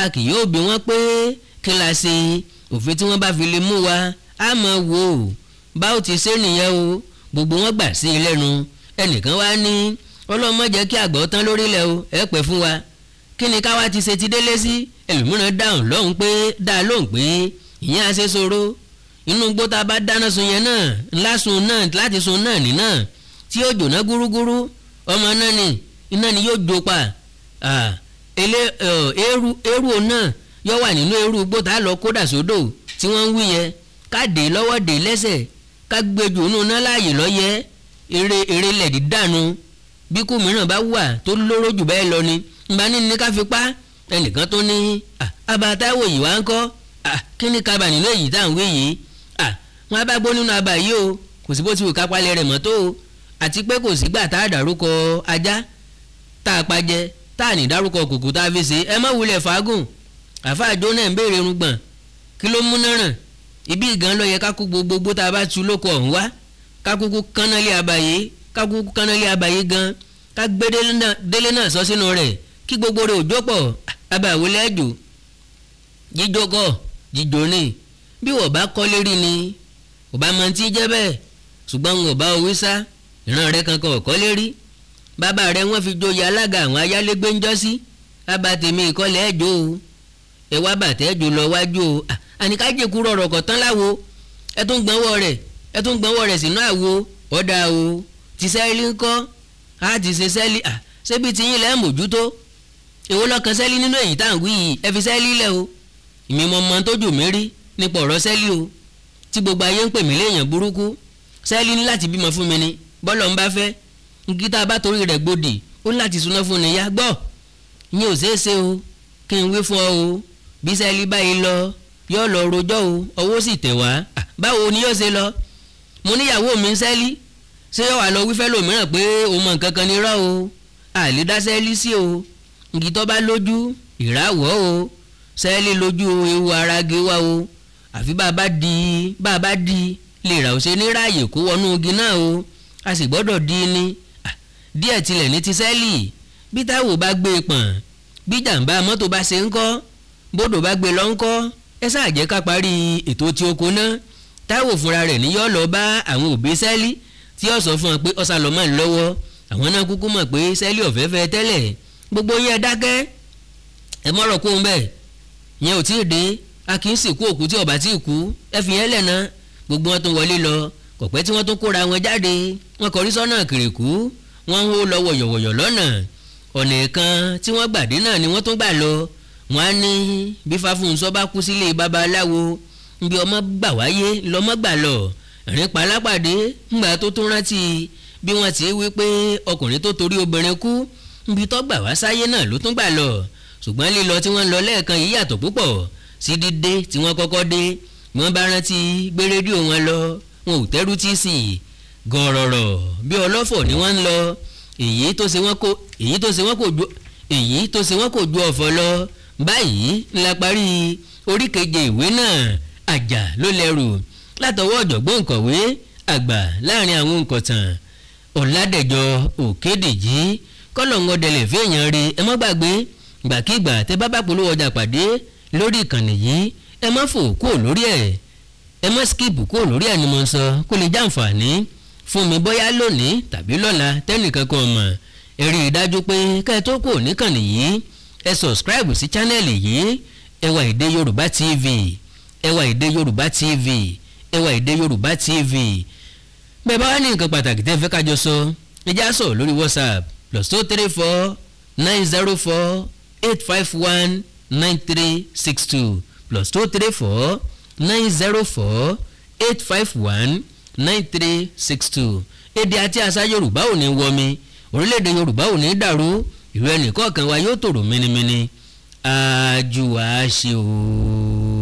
a kì yóò bí wọ́n pé kí la ṣe òfin tí wọ́n bá fi lè mú wa á mọ̀ wò ó bá ó ti ṣe nìyẹn o gbogbo wọn gbà sí i lẹ́nu ẹnìkan wá ní ọlọ́mọ jẹ́ kí àgbọ̀ tán lórílẹ̀ o ẹ pẹ́ fún wa kí ni káwa ti ṣe ti délé sí ẹlòmíràn dáhùn lóhùn pé ìyẹn àṣẹ ṣòro inú gbó tá a bá dáná sun yẹn náà ńlá sun náà láti sun náà nínà tí yóò jóná gúrúgúrú ọmọ náà ni iná ni yóò jó pa eérú náà yóò wà nínú eérú gbó tá a lọ kódà sódò tí wọ́n ń wí yẹn ká dé lọ́wọ́ dé lẹ́sẹ̀ ká gbẹjù nù náà láàyè lọ́yẹ́ eré lẹ̀dí dànù bí kú mìíràn bá wà tó lóró jù bẹ́ẹ̀ lọ ni nba ní ká fi pa ẹnìkan tó ní abatáwò yìí wá ń kọ́ kí ni kaba nínú èyí tá à ń wí yìí wọ́n bá gbó nínú abà yìí o kò sí bó ti wù ká palẹ̀ rẹ̀ mọ́ tó o àti pé kò sígbà tá a dárúkọ ajá tá a pajẹ tá a ní dárúkọ kùkù tá a fi ṣe ẹ má wulẹ̀ fàágùn àfáàjọ náà ń béèrè irùngbọ̀n kí ló mú náà ràn ibi ìgàn lọ yẹ ká kú gbogbo tá a bá tu lóko ọ̀hún wá ká kúkú kánálé abayé gan ká gbé délé náà sọ sínú rẹ̀ kí gbogbo rẹ̀ òjò pọ̀ abàwọ̀ lẹ́jọ́ jíjó kọ́ jíjó ní bí wọ́n bá kọ́ lérí ni ò bá mọ tí jẹ́ bẹ́ẹ̀ ṣùgbọ́n wọn ò bá owó sá ìran rẹ̀ kankan ò kọ́ lérí bàbá rẹ̀ wọ́n fi joyè alága àwọn ayálégbé ń jọ́ sí bàbá tèmi ìkọlẹ̀ ẹ̀jọ́ o ẹ wá bàtẹ́ ẹ̀jọ́ lọ wájú o àníkájẹ́ kúrò ọ̀rọ̀ kọ̀tán láwo ẹ tún gbọ́nwọ́ rẹ̀ sínú àwo ọ̀dà o ti sẹ́ẹ̀lì ńkọ́ á ti ṣe sẹ́ẹ̀lì ṣébi tí yín lẹ́ mójútó èwo lọ́kàn sẹ́ẹ̀lì nínú èyí tá à ń wí yìí ẹ fi sẹ́ẹ̀lì lẹ̀ o ìmí mọ tójú mi rí nípa ọ̀rọ̀ sẹ́ẹ̀lì o tí gbogbo ayé ń pè mí léèyàn burúkú sẹ́ẹ̀lì ní láti bímọ fún mi ni bọ́lọ̀ ń bá fẹ́ nkítà bá torí rẹ̀ gbòdì ó ní láti súná fún ni yá gbọ́ ní ò ṣeé ṣe o kí n wí fún ọ o bí sẹ́ẹ̀lì báyìí lọ yóò lọ rojọ́ o ọwọ́ sì tẹ̀ wá báwo ni yóò ṣe lọ mo níyàwó mi ń sẹ́ẹ̀lì ṣé yóò wá lọ wífẹ́ lòmíràn pé òun mọ̀ nǹkan kan ní rọ́ o àlè dá sẹ́ẹ̀lì sí o nkítọ́ bá lójú ìràwọ̀ o sẹ́ẹ̀lì lójú ewu ara gé wá o àfi bá a bá di lè rà ó ṣe ní ráàyè kó wọnú igi náà o a sì gbọ́dọ̀ di ni díẹ̀ tilẹ̀ ní ti sẹ́ẹ̀lì bí táwò bá gbé e pọ̀n bí jàǹbá mọ́tò bá ṣe ń kọ́ bódò bá gbé lọ ń kọ́ ẹ sáà jẹ́ ká parí ètò tí oko náà táwò fúnra rẹ̀ ní yọ́ lọ bá àwọn òbí sẹ́ẹ̀lì tí ó sọ fún ọ pé ọ̀sà lọ́ máa ń lọ́wọ́ àwọn náà kúkú mọ̀ pé sẹ́ẹ̀lì ọ̀fẹ́fẹ́ tẹ́lẹ̀ gbogbo yẹn dákẹ́ ẹ mọ́rọ̀ kó ń bẹ̀ yẹn ò tí ì dé a kì í sìnkú òkú tí ọba tí ì kú ẹ fi yẹn lẹ̀ náà gbogbo wọn tó wọlé lọ kọ̀pẹ́ tí wọ́n tó kóra wọn jáde wọn kọrí sọ́nà kìrìkú wọ́n ń hó lọ wọ̀yọ̀wọ̀yọ̀ lọ́nà ọ̀nà kan tí wọ́n gbàdé náà ni wọ́n tún gbà lọ wọ́n á ní bí Fáfúnṣọ́ bá kú sílé babaláwo bí ọmọ gbà wáyé lọ́mọ gbà lọ ẹ̀rín palápàdé ńgbà tó tún rántí bí wọ́n ti wí pé ọkùnrin tó torí obìnrin kú bí tó gbà wá sáyé náà ló tún gbà lọ ṣùgbọ́n lílọ tí wọ́n lọ lẹ́ẹ̀kan yìí yàtọ̀ púpọ̀ sí dídé tí wọ́n kọ́kọ́ dé wọ́n bá rántí gbé rédíò wọn lọ wọn ò tẹ́rù tí sì gọ̀rọ̀rọ̀ bí ọlọ́fọ̀ ni wọ́n ń lọ èyí tó ṣe wọ́n kò ju ọ̀fọ̀ lọ báyìí ńlá parí orí keje ìwé náà àjà ló lẹ́rù látọwọ́ ọ̀jọ̀gbọ́n nkọ̀wé àgbà láàrin àwọn nkọ̀tàn ọ̀làdẹ̀jọ òkèdèjì kọ́lọ̀ngọ̀dẹ̀lẹ̀ fẹ́yàn rí ẹ má gbàgbé gbàkígbà tẹ bá polówó ọjà pàdé lórí ìkànnì yìí ẹ má fò kúrò lórí ẹ̀ ẹ má skip kúrò lórí ẹ̀ ni mo ń sọ kó lè jàǹfààní fún mi bóyá lónìí tàbí lọ́la tẹ́nìkan kan mọ̀ ẹ rí i dájú pé ká ẹ tó kúrò níkànnì yìí ẹ subscribe sí chánẹ́ẹ̀lì yìí Ẹwà Èdè Yorùbá TV Ẹwà Èdè Yorùbá TV Ẹwà Èdè Yorùbá TV bẹ́ẹ̀ bá wà ní nǹkan pàtàkì tẹ́ fẹ́ kájọ sọ ẹ já sọ lórí WhatsApp +234 904 851 9362 +234 904 851 9362. Èdè àti àṣà Yorùbá ò ní wọmi orílẹ̀-èdè Yorùbá ò ní dàrú ìlú ẹnìkọ̀ọ̀kan wa yóò tòrò mẹ́nimẹ́ni àjùwà ṣe o.